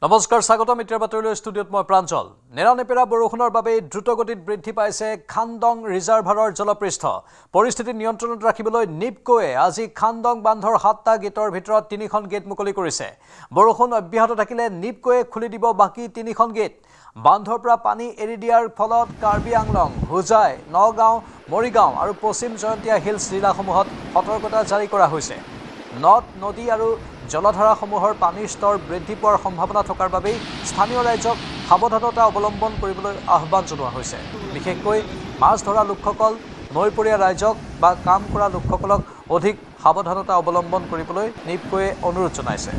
নমস্কাৰ স্বাগতম মিত্ৰৰ বাতৰিলৈ ষ্টুডিঅ'ত মই প্ৰাঞ্জল নেৰানেপেৰা বৰষুণৰ বাবে দ্ৰুতগতিত বৃদ্ধি পাইছে খানদং ৰিজাৰ্ভাৰৰ জলপৃষ্ঠ পৰিস্থিতি নিয়ন্ত্ৰণত ৰাখিবলৈ নিপকোৱে আজি খানদং বান্ধৰ 7টা গেটৰ ভিতৰত 3খন গেট মুকলি কৰিছে বৰষুণ অব্যাহত থাকিলে নিপকোৱে খুলি দিব বাকি 3খন গেট বান্ধৰ পৰা পানী এৰি দিয়াৰ ফলত কাৰ্বি আংলং হুজাই নগাঁও মৰিগাঁও আৰু পশ্চিম জয়ন্তীয়া হিলছ জিলাসমূহত সতৰ্কতা জাৰি কৰা হৈছে নদ নদী আৰু জলধাৰাসমূহৰ পানীৰ স্তৰ বৃদ্ধি পোৱাৰ সম্ভাৱনা থকাৰ বাবে স্থানীয় ৰাইজক সাৱধানতা অৱলম্বন কৰিবলৈ আহ্বান জনোৱা হৈছে বিশেষকৈ মাছ ধৰা লোকসকল নৈপৰীয়া ৰাইজক বা কাম কৰা লোকসকলক অধিক সাৱধানতা অৱলম্বন কৰিবলৈ নিপকোৱে অনুৰোধ জনাইছে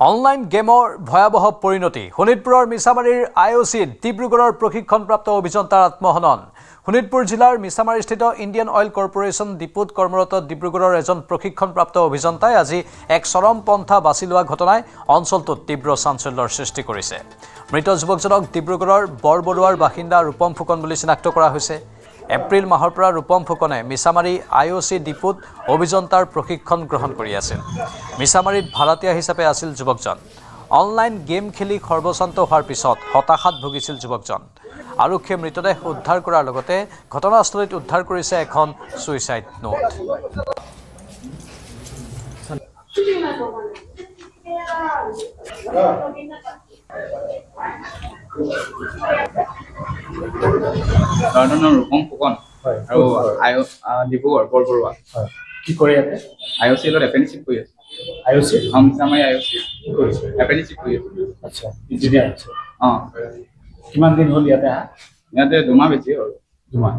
অনলাইন গেমৰ ভয়াবহ পৰিণতি শোণিতপুৰৰ মিছামাৰীৰ আইঅচিত ডিব্ৰুগড়ৰ প্ৰশিক্ষণপ্ৰাপ্ত অভিযন্তাৰ আত্মহনন শোণিতপুৰ জিলাৰ মিছামাৰীস্থিত ইণ্ডিয়ান অইল কৰ্পোৰেচন ডিপুত কৰ্মৰত ডিব্ৰুগড়ৰ এজন প্ৰশিক্ষণপ্ৰাপ্ত অভিযন্তাই আজি এক চৰম পন্থা বাছি লোৱা ঘটনাই অঞ্চলটোত তীব্ৰ চাঞ্চল্যৰ সৃষ্টি কৰিছে মৃত যুৱকজনক ডিব্ৰুগড়ৰ বৰবৰুৱাৰ বাসিন্দা ৰূপম ফুকন বুলি চিনাক্ত কৰা হৈছে এপ্ৰিল মাহৰ পৰা ৰূপম ফুকনে মিছামাৰী আইঅচি ডিপুত অভিযন্তাৰ প্ৰশিক্ষণ গ্ৰহণ কৰি আছিল মিছামাৰীত ভাড়াতীয়া হিচাপে আছিল যুৱকজন অনলাইন গেম খেলি সৰ্বশান্ত হোৱাৰ পিছত হতাশাত ভুগিছিল যুৱকজন আৰক্ষীয়ে মৃতদেহ উদ্ধাৰ কৰাৰ লগতে ঘটনাস্থলীত উদ্ধাৰ কৰিছে এখন সুইচাইড নোট ৰূপম ফুকন আৰু ডিব্ৰুগড় বৰবৰুৱা কি কৰে ইয়াতে আইঅচি লত এপেণ্ডিচিপ কৰি আছে আইঅচি মিছামাৰী আইঅচি কি কৰিছে এপেণ্ডিচিপ কৰি আছে আচ্ছা ইঞ্জিনিয়াৰ আছে অঁ কিমান দিন হ'ল ইয়াতে আহা ইয়াতে 2 মাহ বেছি হ'ল 2 মাহ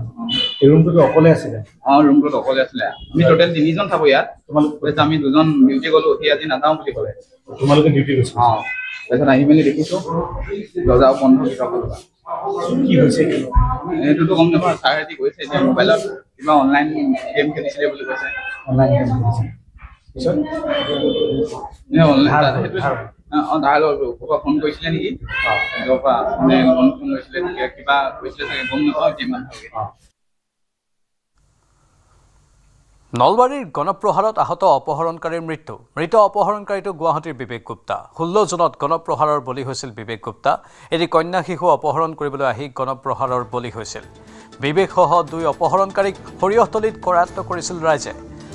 এই ৰুমটোতো অকলে আছিলে ৰুমটোত অকলে আছিলে আমি টোটেল 3জন থাকোঁ ইয়াত তাৰপিছত আমি 2জন ডিউটি গ'লোঁ সি আজি নাযাওঁ বুলি ক'লে তোমালোকে ডিউটি গৈছা তাৰপিছত আহি মেলি দেখিছোঁ দৰ্জাও বন্ধ কি হৈছে এইটোতো গম নাপাওঁ ছাৰহেঁতি কৈছে এতিয়া মোবাইলত কিবা অনলাইন গেম খেলিছিলে বুলি কৈছে অনলাইন গেম খেলিছে পিছত ধাৰ ফোন কৰিছিলে নেকি পৰা ফোন কৰিছিলে কিবা কৈছিলে চাগে গম নাপাওঁ এতিয়া ইমান ভালকৈ নলবাৰীৰ গণপ্ৰহাৰত আহত অপহৰণকাৰীৰ মৃত্যু মৃত অপহৰণকাৰীটো গুৱাহাটীৰ বিবেক গুপ্তা 16 জুনত গণপ্ৰহাৰৰ বলি হৈছিল বিবেক গুপ্তা এটি কন্যা শিশু অপহৰণ কৰিবলৈ আহি গণপ্ৰহাৰৰ বলি হৈছিল বিবেকসহ 2 অপহৰণকাৰীক সৰিয়হতলীত কৰায়ত্ব কৰিছিল ৰাইজে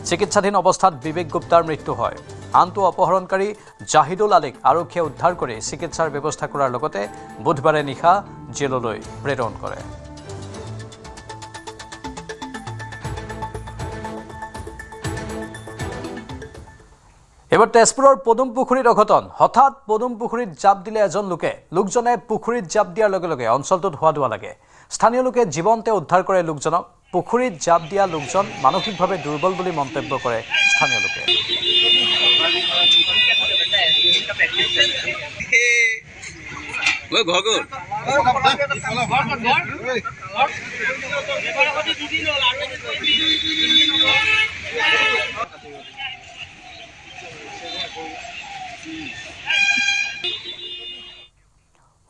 চিকিৎসাধীন অৱস্থাত বিবেক গুপ্তাৰ মৃত্যু হয় আনটো অপহৰণকাৰী জাহিদুল আলীক আৰক্ষীয়ে উদ্ধাৰ কৰি চিকিৎসাৰ ব্যৱস্থা কৰাৰ লগতে বুধবাৰে নিশা জেললৈ প্ৰেৰণ কৰে এবাৰ তেজপুৰৰ পদুম পুখুৰীত অঘটন হঠাৎ পদুম পুখুৰীত জাপ দিলে এজন লোকজনে পুখুৰীত জাপ দিয়াৰ লগে লগে অঞ্চলটোত হোৱা দোৱা লাগে স্থানীয় লোকে জীৱনতে উদ্ধাৰ কৰে লোকজনক পুখুৰীত জাপ দিয়া লোকজন মানসিকভাৱে দুৰ্বল বুলি মন্তব্য কৰে স্থানীয় লোকে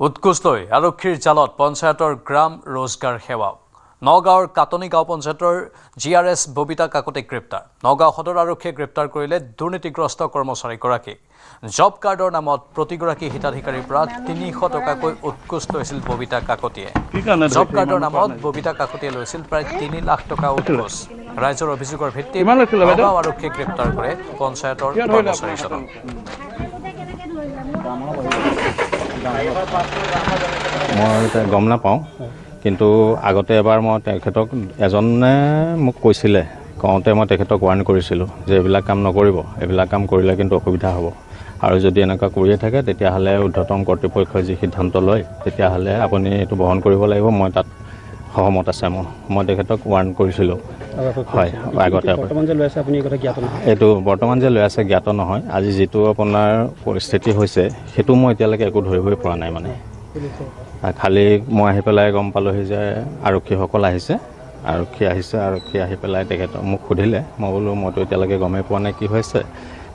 উৎকোচ লৈ আৰক্ষীৰ জালত পঞ্চায়তৰ গ্ৰাম ৰোজগাৰ সেৱক নগাঁৱৰ কাটনি গাঁও পঞ্চায়তৰ জিআৰএছ ববিতা কাকতিক গ্ৰেপ্তাৰ নগাঁও সদৰ আৰক্ষীয়ে গ্ৰেপ্তাৰ কৰিলে দুৰ্নীতিগ্ৰস্ত কৰ্মচাৰীগৰাকীক জব কাৰ্ডৰ নামত প্ৰতিগৰাকী হিতাধিকাৰীৰ পৰা 300 টকাকৈ উৎকোচ লৈছিল ববিতা কাকতিয়ে জব কাৰ্ডৰ নামত ববিতা কাকতিয়ে লৈছিল প্ৰায় 3 লাখ টকা উৎকোচ ৰাইজৰ অভিযোগৰ ভিত্তিত নগাঁও আৰক্ষীয়ে গ্ৰেপ্তাৰ কৰে পঞ্চায়তৰ কৰ্মচাৰীজনক মই এতিয়া গম নাপাওঁ কিন্তু আগতে এবাৰ মই তেখেতক এজনে মোক কৈছিলে কওঁতে মই তেখেতক ৱাৰ্ণ কৰিছিলোঁ যে এইবিলাক কাম নকৰিব এইবিলাক কাম কৰিলে কিন্তু অসুবিধা হ'ব আৰু যদি এনেকুৱা কৰিয়ে থাকে তেতিয়াহ'লে ঊৰ্ধ্বতম কৰ্তৃপক্ষই যি সিদ্ধান্ত লয় তেতিয়াহ'লে আপুনি এইটো বহন কৰিব লাগিব মই তাত সহমত আছে মই তেখেতক ৱাৰ্ণ কৰিছিলোঁ হয় আগতে এইটো বৰ্তমান যে লৈ আছে জ্ঞাত নহয় আজি যিটো আপোনাৰ পৰিস্থিতি হৈছে সেইটো মই এতিয়ালৈকে একো ধৰিবই পৰা নাই মানে খালি মই আহি পেলাই গম পালোঁহি যে আৰক্ষীসকল আহিছে। আৰক্ষী আহি পেলাই তেখেতক মোক সুধিলে। মই বোলো মইতো এতিয়ালৈকে গমেই পোৱা নাই কি হৈছে।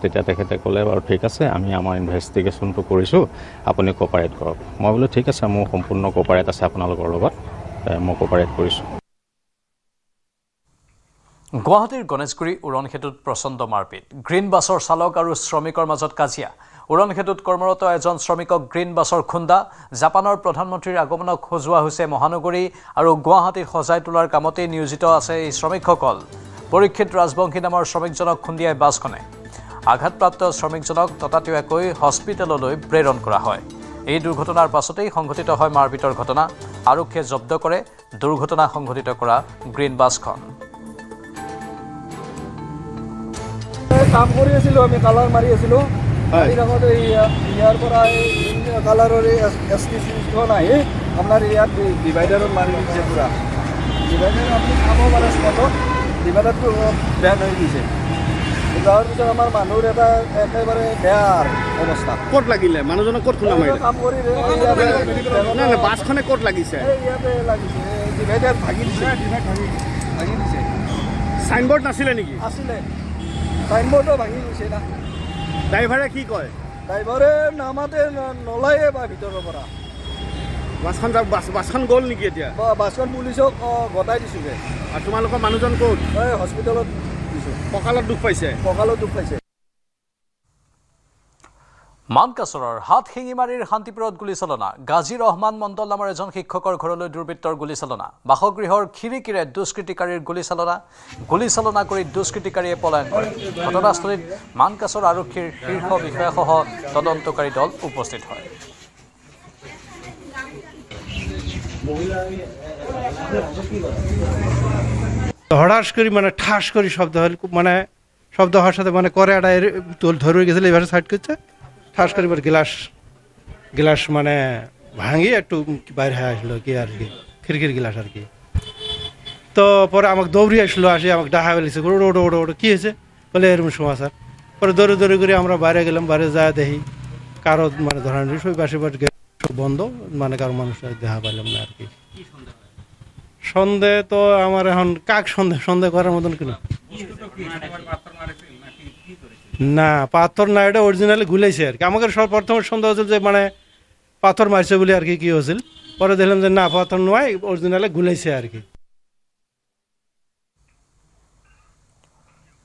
তেতিয়া তেখেতে ক'লে বাৰু ঠিক আছে, আমি আমাৰ ইনভেষ্টিগেশ্যনটো কৰিছোঁ, আপুনি কোঅপাৰেট কৰক। মই বোলো ঠিক আছে, মোৰ সম্পূৰ্ণ কোঅপাৰেট আছে আপোনালোকৰ লগত, মই কোঅপাৰেট কৰিছোঁ। গুৱাহাটীৰ গণেশগুৰি উৰণ সেতুত প্ৰচণ্ড মাৰপিট। গ্ৰীণ বাছৰ চালক আৰু শ্ৰমিকৰ মাজত কাজিয়া। উৰণ সেতুত কৰ্মৰত এজন শ্ৰমিকক গ্ৰীণ বাছৰ খুন্দা। জাপানৰ প্ৰধানমন্ত্ৰীৰ আগমনক সজোৱা হৈছে মহানগৰী আৰু গুৱাহাটীত সজাই তোলাৰ কামতেই নিয়োজিত আছে এই শ্ৰমিকসকল। পৰীক্ষিত ৰাজবংশী নামৰ শ্ৰমিকজনক খুন্দিয়াই বাছখনে। আঘাতপ্ৰাপ্ত শ্ৰমিকজনক ততাতৈয়াকৈ হস্পিটেললৈ প্ৰেৰণ কৰা হয়। এই দুৰ্ঘটনাৰ পাছতেই সংঘটিত হয় মাৰপিটৰ ঘটনা। আৰক্ষীয়ে জব্দ কৰে দুৰ্ঘটনা সংঘটিত কৰা গ্ৰীণ বাছখন। কাম কৰি আছিলোঁ, আমি কালাৰ মাৰি আছিলোঁ। মাৰি থাকোঁতে ইয়াৰ পৰা এই কালাৰৰ এছ টি চিখন আহি আপোনাৰ ইয়াত ডিভাইডাৰত মাৰি দিছে পূৰা। ডিভাইডাৰ আপুনি চাব পাৰে স্পটত, ডিভাইডাৰটো বেয়া হৈ গৈছে। যোৱাৰ পিছত আমাৰ মানুহৰ এটা একেবাৰে বেয়া অৱস্থা। ক'ত লাগিলে মানুহজনক? ক'ত খুন্দা মাৰিলে? কাম কৰি নাই বাছখনে ক'ত লাগিছে? ইয়াতে লাগিছে, ডিভাইডাৰ ভাঙি দিছে। ভাঙি দিছে। চাইনবোৰ্ড নাছিলে নেকি? আছিলে, চাইনবোৰ্ডো ভাঙি গৈছে না। ড্ৰাইভাৰে কি কয়? ড্ৰাইভাৰে নামাতে নলায়ে বা ভিতৰৰ পৰা। বাছখন গ'ল নেকি এতিয়া? বাছখন পুলিচক গতাই দিছোঁগৈ। আৰু তোমালোকৰ মানুহজন ক'ত? এই হস্পিটেলত দিছোঁ। কঁকালত দুখ পাইছে? কঁকালত দুখ পাইছে। মানকাছৰৰ হাত শিঙিমাৰীৰ শান্তিপুৰত গুলীচালনা। গাজী ৰহমান মণ্ডল নামৰ এজন শিক্ষকৰ ঘৰলৈ দুৰ্বৃত্তৰ গুলীচালনা। বাসগৃহৰ খিৰিকীৰে দুষ্কৃতিকাৰীৰ গুলীচালনা কৰি দুষ্কৃতিকাৰীয়ে পলায়ন কৰে। ঘটনাস্থলীত মানকাছৰ আৰক্ষীৰ শীৰ্ষ বিষয়াসহ তদন্তকাৰী দল উপস্থিত হয়। হঠাৎ করে মানে ঠাস করে শব্দ হল, মানে শব্দ হওয়ার সাথে মানে করে একটা ধরে গেছিল, এবারে সাইড করছে, ঠাস করে এবার গ্লাস মানে ভাঙিয়ে একটু বাইরে হয়ে আসলো কি আর কি, খিড়কির গ্লাস আর কি। তো পরে আমাকে দৌড়ি আসলো, আসি আমাকে ডাহা বলেছে ওটো ওটো ওটো ওটো কী হয়েছে বলে এরকম সমাচার। পরে দৌড়ে দৌড়ে করে আমরা বাইরে গেলাম, বাইরে যায় দেখি কারো মানে ধরেন সব বাসে বন্ধ, মানে কারো মানুষ দেখা পাইলাম না আর কি। সন্দেহ তো আমার এখন কাক সন্দেহ করার মতন কিনা না, পাথর না, এটা অরিজিনালি গুলাইছে আর কি। আমাকে প্রথম সন্দেহ হচ্ছিল যে মানে পাথর মারছে বলে আর কি হয়েছিল। পরে দেখলাম যে না, পাথর নয়, অরিজিনালি গুলাইছে আর কি।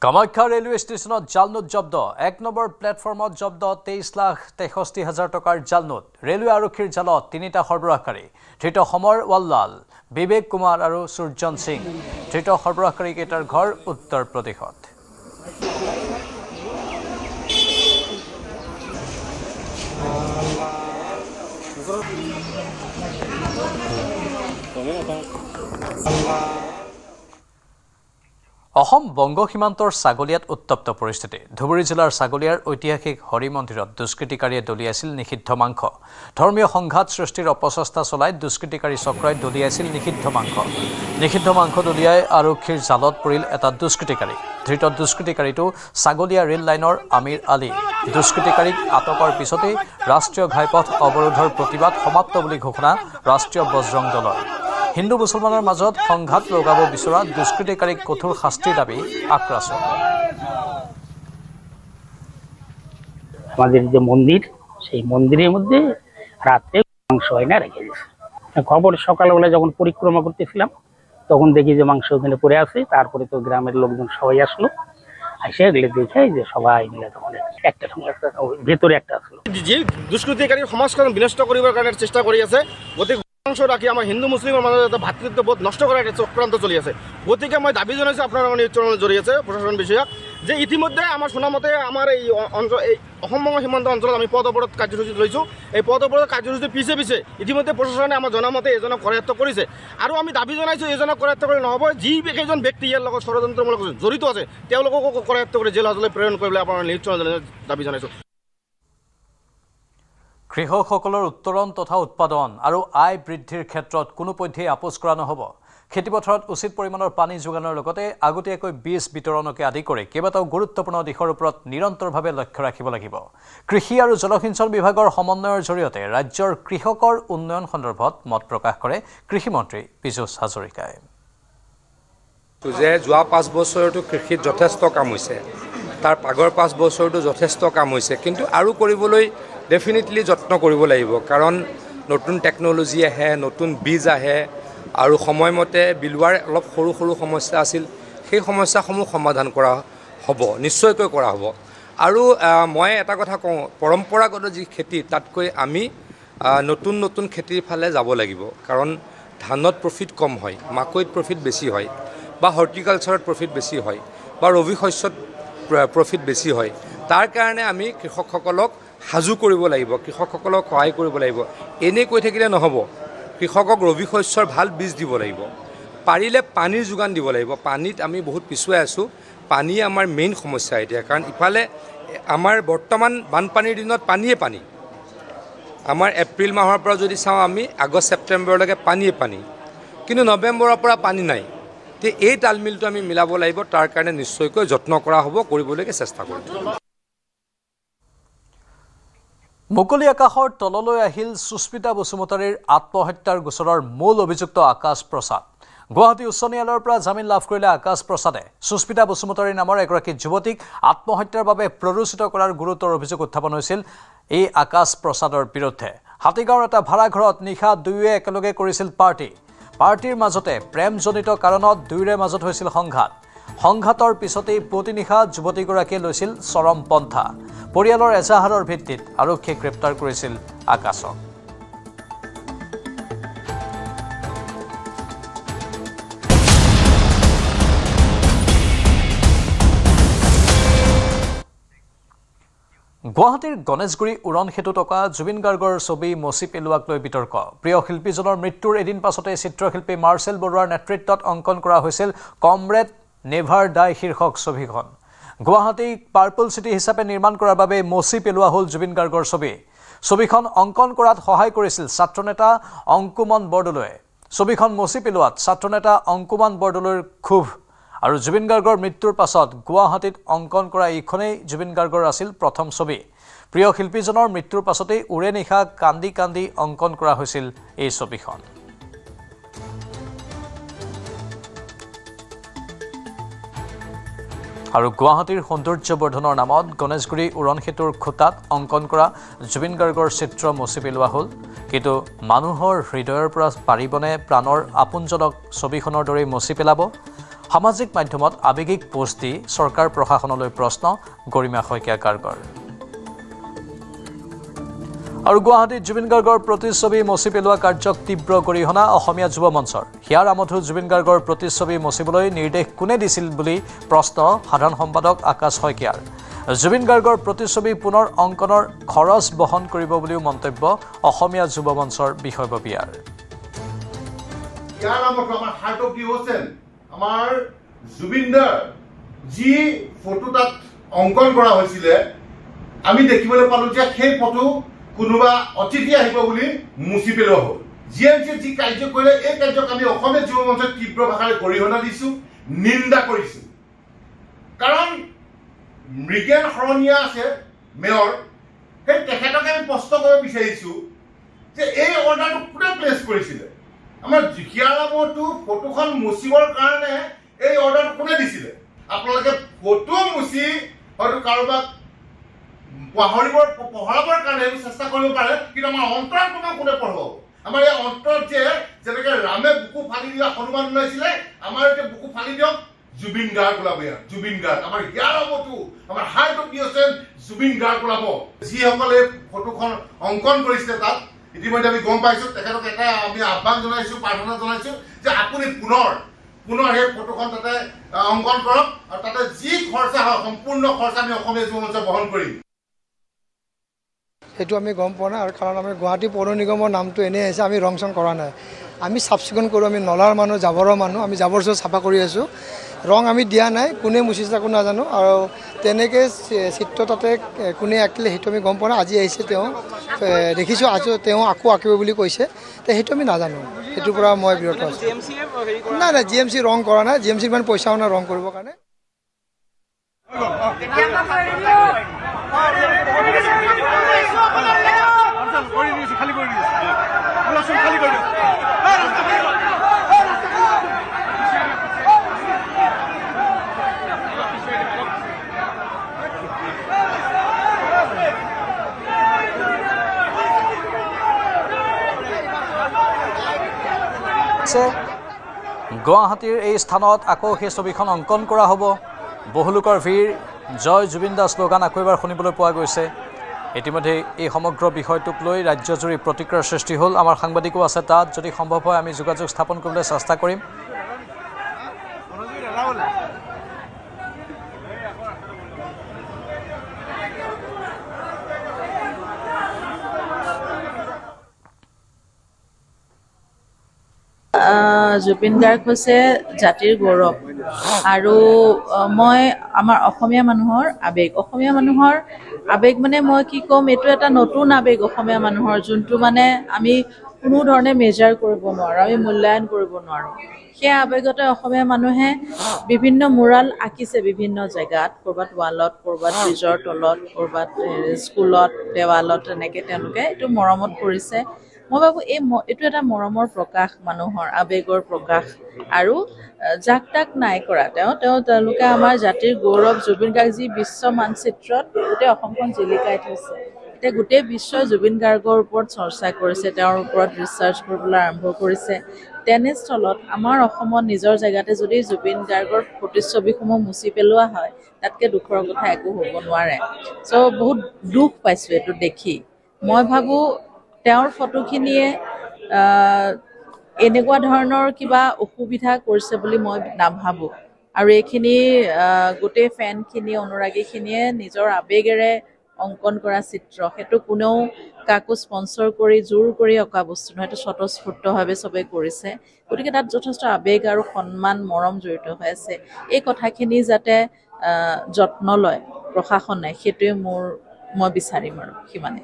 কামাখ্যা ৰেলৱে ষ্টেচনত জাল নোট জব্দ। ১ নম্বৰ প্লেটফৰ্মত জব্দ ২৩,৬৩,০০০ টকাৰ জাল নোট। ৰেলৱে আৰক্ষীৰ জালত ৩টা সৰবৰাহকাৰী, ধৃত সমৰ ৱাল্লাল, বিবেক কুমাৰ আৰু সূৰ্যন সিং। ধৃত সৰবৰাহকাৰীকেইটাৰ ঘৰ উত্তৰ প্ৰদেশত। অসম বংগ সীমান্তৰ ছাগলীয়াত উত্তপ্ত পৰিস্থিতি। ধুবুৰী জিলাৰ ছাগলীয়াৰ ঐতিহাসিক হৰি মন্দিৰত দুষ্কৃতিকাৰীয়ে দলিয়াইছিল নিষিদ্ধ মাংস। ধৰ্মীয় সংঘাত সৃষ্টিৰ অপচেষ্টা চলাই দুষ্কৃতিকাৰী চক্ৰই দলিয়াইছিল নিষিদ্ধ মাংস। নিষিদ্ধ মাংস দলিয়াই আৰক্ষীৰ জালত পৰিল এটা দুষ্কৃতিকাৰী। ধৃত দুষ্কৃতিকাৰীটো ছাগলীয়া ৰেল লাইনৰ আমিৰ আলী। দুষ্কৃতিকাৰীক আটকৰ পিছতেই ৰাষ্ট্ৰীয় ঘাইপথ অৱৰোধৰ প্ৰতিবাদ সমাপ্ত বুলি ঘোষণা ৰাষ্ট্ৰীয় বজৰং দলৰ। হিন্দু মুছলমানৰ মাজত সংঘাত লগাব বিচৰা দুষ্কৃতিকাৰীক কঠোৰ শাস্তিৰ দাবী আক্ৰাছৰ। আমাদের যে মন্দির, সেই মন্দিরের মধ্যে রাত্রে মাংস এনে রেখে দিয়েছে। খবর সকালবেলা যখন পরিক্রমা করতেছিলাম তখন দেখি যে মাংস ওখানে পড়ে আছে। তারপরে তো গ্রামের লোকজন সবাই আসলো, এসে এগুলো দেখে যে সবাই মিলে তখন একটা ভেতরে একটা আসলো। যে দুষ্কৃতিকারীর সমাজখন বিনষ্ট করিবার কারণে চেষ্টা কৰি আছে, গতিকে অংশ ৰাখি আমাৰ হিন্দু মুছলিমৰ মাজত এটা ভাতৃত্ববোধ নষ্ট কৰাৰ এটা চক্ৰান্ত চলি আছে। গতিকে মই দাবী জনাইছোঁ আপোনাৰ নিউজ চেনেলৰ জৰিয়তে প্ৰশাসন বিষয়াক যে ইতিমধ্যে আমাৰ শুনামতে আমাৰ এই অঞ্চল, এই অসম বংগ সীমান্ত অঞ্চলত আমি পথ অৱৰোধ কাৰ্যসূচী লৈছোঁ। এই পথ অৱৰোধ কাৰ্যসূচীৰ পিছে ইতিমধ্যে প্ৰশাসনে আমাৰ জনামতে এজনক কৰায়ত্ব কৰিছে। আৰু আমি দাবী জনাইছোঁ এজনক কৰায়ত্ব কৰি নহ'ব, যিকেইজন ব্যক্তি ইয়াৰ লগত ষড়যন্ত্ৰমূলক জড়িত আছে তেওঁলোককো কৰায়ত্ব কৰি জেল হাজতলৈ প্ৰেৰণ কৰিবলৈ আপোনাৰ নিউজ চেনেলৰ দাবী জনাইছোঁ। কৃষকসকলৰ উত্তৰণ তথা উৎপাদন আৰু আয় বৃদ্ধিৰ ক্ষেত্ৰত কোনোপধ্যেই আপোচ কৰা নহ'ব। খেতিপথাৰত উচিত পৰিমাণৰ পানী যোগানৰ লগতে আগতীয়াকৈ বীজ বিতৰণকে আদি কৰি কেইবাটাও গুৰুত্বপূৰ্ণ দিশৰ ওপৰত নিৰন্তৰভাৱে লক্ষ্য ৰাখিব লাগিব। কৃষি আৰু জলসিঞ্চন বিভাগৰ সমন্বয়ৰ জৰিয়তে ৰাজ্যৰ কৃষকৰ উন্নয়ন সন্দৰ্ভত মত প্ৰকাশ কৰে কৃষিমন্ত্ৰী পীযুষ হাজৰিকাই। যে যোৱা 5 বছৰতো কৃষিত যথেষ্ট কাম হৈছে, তাৰ আগৰ 5 বছৰতো যথেষ্ট কাম হৈছে, কিন্তু আৰু কৰিবলৈ ডেফিনেটলি যত্ন কৰিব লাগিব, কাৰণ নতুন টেকন'লজি আহে, নতুন বীজ আহে আৰু সময়মতে বিলোৱাৰ অলপ সৰু সৰু সমস্যা আছিল, সেই সমস্যাসমূহ সমাধান কৰা হ'ব, নিশ্চয়কৈ কৰা হ'ব। আৰু মই এটা কথা কওঁ, পৰম্পৰাগত যি খেতি তাতকৈ আমি নতুন নতুন খেতিৰ ফালে যাব লাগিব, কাৰণ ধানত প্ৰফিট কম হয়, মাকৈত প্ৰফিট বেছি হয়, বা হৰ্টিকালচাৰত প্ৰফিট বেছি হয়, বা ৰবি শস্যত প্ৰফিট বেছি হয়। তাৰ কাৰণে আমি কৃষকসকলক সাজু কৰিব লাগিব, কৃষকসকলক সহায় কৰিব লাগিব। এনেই কৈ থাকিলে নহ'ব, কৃষকক ৰবি শস্যৰ ভাল বীজ দিব লাগিব, পাৰিলে পানীৰ যোগান দিব লাগিব। পানীত আমি বহুত পিছুৱাই আছোঁ, পানী আমাৰ মেইন সমস্যা এতিয়া, কাৰণ ইফালে আমাৰ বৰ্তমান বানপানীৰ দিনত পানীয়ে পানী। আমাৰ এপ্ৰিল মাহৰ পৰা যদি চাওঁ আমি আগষ্ট ছেপ্টেম্বৰলৈকে পানীয়ে পানী, কিন্তু নৱেম্বৰৰ পৰা পানী নাই। তে এই তালমিলটো আমি মিলাব লাগিব, তাৰ কাৰণে নিশ্চয়কৈ যত্ন কৰা হ'ব, কৰিবলৈকে চেষ্টা কৰিম। মুকলি আকাশৰ তললৈ আহিল সুস্মিতা বসুমতাৰীৰ আত্মহত্যাৰ গোচৰৰ মূল অভিযুক্ত আকাশ প্ৰসাদ। গুৱাহাটী উচ্চ ন্যায়ালয়ৰ পৰা জামিন লাভ কৰিলে আকাশ প্ৰসাদে সুস্মিতা বসুমতাৰী নামৰ এগৰাকী যুৱতীক আত্মহত্যাৰ বাবে প্ৰৰোচিত কৰাৰ গুৰুতৰ অভিযোগ উত্থাপন হৈছিল এই আকাশ প্ৰসাদৰ বিৰুদ্ধে। হাতীগাঁৱৰ এটা ভাড়াঘৰত নিশা দুয়োৱে একেলগে কৰিছিল পাৰ্টি। পাৰ্টিৰ মাজতে প্ৰেমজনিত কাৰণত দুয়োৰে মাজত হৈছিল সংঘাত। সংঘাতৰ পিছতেই পুৱতি নিশা যুৱতীগৰাকীয়ে লৈছিল চৰম পন্থা। পৰিয়ালৰ এজাহাৰৰ ভিত্তিত আৰক্ষীয়ে গ্ৰেপ্তাৰ কৰিছিল আকাশক। গুৱাহাটীৰ গণেশগুৰি উৰণ সেতু থকা জুবিন গাৰ্গৰ ছবি মচি পেলোৱাক লৈ বিতৰ্ক। প্ৰিয় শিল্পীজনৰ মৃত্যুৰ এদিন পাছতে চিত্ৰশিল্পী মাৰ্চেল বৰুৱাৰ নেতৃত্বত অংকন কৰা হৈছিল কমৰেড নেভাৰ ডাই শীৰ্ষক ছবিখন। গুৱাহাটীক পাৰ্পল চিটি হিচাপে নিৰ্মাণ কৰাৰ বাবে মচি পেলোৱা হ'ল জুবিন গাৰ্গৰ ছবি। ছবিখন অংকন কৰাত সহায় কৰিছিল ছাত্ৰনেতা অংকুমন বৰদলৈয়ে। ছবিখন মচি পেলোৱাত ছাত্ৰনেতা অংকুমন বৰদলৈৰ ক্ষোভ। আৰু জুবিন গাৰ্গৰ মৃত্যুৰ পাছত গুৱাহাটীত অংকন কৰা এইখনেই জুবিন গাৰ্গৰ আছিল প্ৰথম ছবি। প্ৰিয় শিল্পীজনৰ মৃত্যুৰ পাছতেই উৰে নিশা কান্দি কান্দি অংকন কৰা হৈছিল এই ছবিখন। আৰু গুৱাহাটীৰ সৌন্দৰ্যবৰ্ধনৰ নামত গণেশগুৰি উৰণ সেতুৰ খুঁটাত অংকন কৰা জুবিন গাৰ্গৰ চিত্ৰ মচি পেলোৱা হ'ল। কিন্তু মানুহৰ হৃদয়ৰ পৰা পাৰিবনে প্ৰাণৰ আপোনজনক ছবিখনৰ দৰেই মচি পেলাব? সামাজিক মাধ্যমত আৱেগিক পোষ্ট দি চৰকাৰ প্ৰশাসনলৈ প্ৰশ্ন গৰিমা শইকীয়া গাৰ্গৰ। আৰু গুৱাহাটীত জুবিন গাৰ্গৰ প্ৰতিচ্ছবি মচি পেলোৱা কাৰ্যক তীব্ৰ গৰিহণা অসমীয়া যুৱ মঞ্চৰ। হিয়াৰ আমঠু জুবিন গাৰ্গৰ প্ৰতিচ্ছবি মচিবলৈ নিৰ্দেশ কোনে দিছিল বুলি প্ৰশ্ন সাধাৰণ সম্পাদক আকাশ শইকীয়াৰ। জুবিন গাৰ্গৰ প্ৰতিচ্ছবি পুনৰ অংকনৰ খৰচ বহন কৰিব বুলিও মন্তব্য অসমীয়া যুৱ মঞ্চৰ বিষয়ববীয়াৰ। আমাৰ জুবিনদাৰ যি ফটো তাত অংকন কৰা হৈছিলে, আমি দেখিবলৈ পালো যে সেই ফটো কোনোবা অতিথি আহিব বুলি মুচি পেলোৱা হ'ল। জিএমচিয়ে যি কাৰ্য কৰিলে, এই কাৰ্যক আমি অসমীয়া যুৱ মঞ্চত তীব্ৰ ভাষাৰে গৰিহণা দিছো, নিন্দা কৰিছো। কাৰণ মৃগেন শৰণীয়া আছে মেয়ৰ, সেই তেখেতকে আমি প্ৰশ্ন কৰিব বিচাৰিছো যে এই অৰ্ডাৰটো কোনে প্লেচ কৰিছিলে? আমাৰ হিয়াৰামতো ফটোখন মুচিবৰ কাৰণে এই অৰ্ডাৰটো কোনে দিছিলে? আপোনালোকে ফটো মুচি হয়তো কাৰোবাক পঢ়াবৰ কাৰণে চেষ্টা কৰিব পাৰে, কিন্তু আমাৰ অন্তৰত কোনে পঢ়াব? আমাৰ এই অন্তৰত যে যেনেকে ৰামে বুকু ফালি দিয়া হনুমান ওলাইছিলে, আমাৰ এতিয়া বুকু ফালি দিয়ক জুবিন গাৰ্গ ওলাব। ইয়াত জুবিন গাৰ্গ আমাৰ হিয়াৰামতো আমাৰ heart of the ocean Zubeen Garg ওলাব। যিসকলে ফটোখন অংকন কৰিছিলে তাত ইতিমধ্যে আমি গম পাইছো, তেখেতক এটা আমি আহ্বান জনাইছো, প্ৰাৰ্থনা জনাইছো যে আপুনি পুনৰ সেই ফটোখন তাতে অংকন কৰক, আৰু তাতে যি খৰচা হয় সম্পূৰ্ণ খৰচা আমি অসমীয়া যুৱ মঞ্চ বহন কৰিম। সেইটো আমি গম পোৱা নাই, আৰু কাৰণ আমি গুৱাহাটী পৌৰ নিগমৰ নামটো এনেই আহিছে, আমি ৰং চং কৰা নাই। আমি চাফ চিকুণ কৰোঁ, আমি নলাৰ মানুহ, জাবৰৰ মানুহ, আমি জাবৰ জোঁথৰ চাফা কৰি আছোঁ। ৰং আমি দিয়া নাই, কোনে মুচিছে তাকো নাজানো আৰু তেনেকৈ চিত্ৰ তাতে কোনে আঁকিলে সেইটো আমি গম পোৱা নাই। আজি আহিছে তেওঁ, দেখিছোঁ আজি তেওঁ আকৌ আঁকিব বুলি কৈছে, তো সেইটো আমি নাজানো, সেইটোৰ পৰা মই বিৰত আছোঁ। নাই নাই, জি এম চি ৰং কৰা নাই, জি এম চিৰ ইমান পইচাও নাই ৰং কৰিবৰ কাৰণে। গুৱাহাটীৰ এই স্থানত আকৌ সেই ছবিখন অংকন কৰা হ'ব। বহু লোকৰ ভিৰ, জয় জুবিন দা শ্লোগান আকৌ এবাৰ শুনিবলৈ পোৱা গৈছে। ইতিমধ্যে এই সমগ্ৰ বিষয়টোক লৈ ৰাজ্যজুৰি প্ৰতিক্ৰিয়াৰ সৃষ্টি হ'ল। আমাৰ সাংবাদিকো আছে তাত, যদি সম্ভৱ হয় আমি যোগাযোগ স্থাপন কৰিবলৈ চেষ্টা কৰিম। জুবিন গাৰ্গ হৈছে জাতিৰ গৌৰৱ আৰু মই আমাৰ অসমীয়া মানুহৰ আবেগ মানে মই কি ক'ম, এইটো এটা নতুন আবেগ অসমীয়া মানুহৰ, যোনটো মানে আমি কোনো ধৰণে মেজাৰ কৰিব নোৱাৰোঁ, আমি মূল্যায়ন কৰিব নোৱাৰোঁ। সেই আবেগতে অসমীয়া মানুহে বিভিন্ন মুৰাল আঁকিছে বিভিন্ন জেগাত, ক'ৰবাত ৱালত, ক'ৰবাত ব্ৰিজৰ তলত, ক'ৰবাত স্কুলত, দেৱালত, তেনেকৈ তেওঁলোকে এইটো মৰমত কৰিছে। মই ভাবোঁ এইটো এটা মৰমৰ প্ৰকাশ, মানুহৰ আৱেগৰ প্ৰকাশ, আৰু যাক তাক নাই কৰা। তেওঁলোকে আমাৰ জাতিৰ গৌৰৱ জুবিন গাৰ্গ, যি বিশ্ব মানচিত্ৰত গোটেই অসমখন জিলিকাই থৈছে। এতিয়া গোটেই বিশ্বই জুবিন গাৰ্গৰ ওপৰত চৰ্চা কৰিছে, তেওঁৰ ওপৰত ৰিচাৰ্চ কৰিবলৈ আৰম্ভ কৰিছে। তেনেস্থলত আমাৰ অসমত নিজৰ জেগাতে যদি জুবিন গাৰ্গৰ প্ৰতিচ্ছবিসমূহ মুচি পেলোৱা হয়, তাতকৈ দুখৰ কথা একো হ'ব নোৱাৰে। চ' বহুত দুখ পাইছোঁ এইটো দেখি। মই ভাবোঁ তেওঁৰ ফটোখিনিয়ে এনেকুৱা ধৰণৰ কিবা অসুবিধা কৰিছে বুলি মই নাভাবোঁ, আৰু এইখিনি গোটেই ফেনখিনি, অনুৰাগীখিনিয়ে নিজৰ আৱেগেৰে অংকন কৰা চিত্ৰ, সেইটো কোনেও কাকো স্পন্সৰ কৰি জোৰ কৰি অঁকা বস্তু নহয়, সেইটো স্বতঃস্ফূৰ্তভাৱে চবেই কৰিছে। গতিকে তাত যথেষ্ট আৱেগ আৰু সন্মান, মৰম জড়িত হৈ আছে। এই কথাখিনি যাতে যত্ন লয় প্ৰশাসনে, সেইটোৱে মই বিচাৰিম আৰু সিমানে।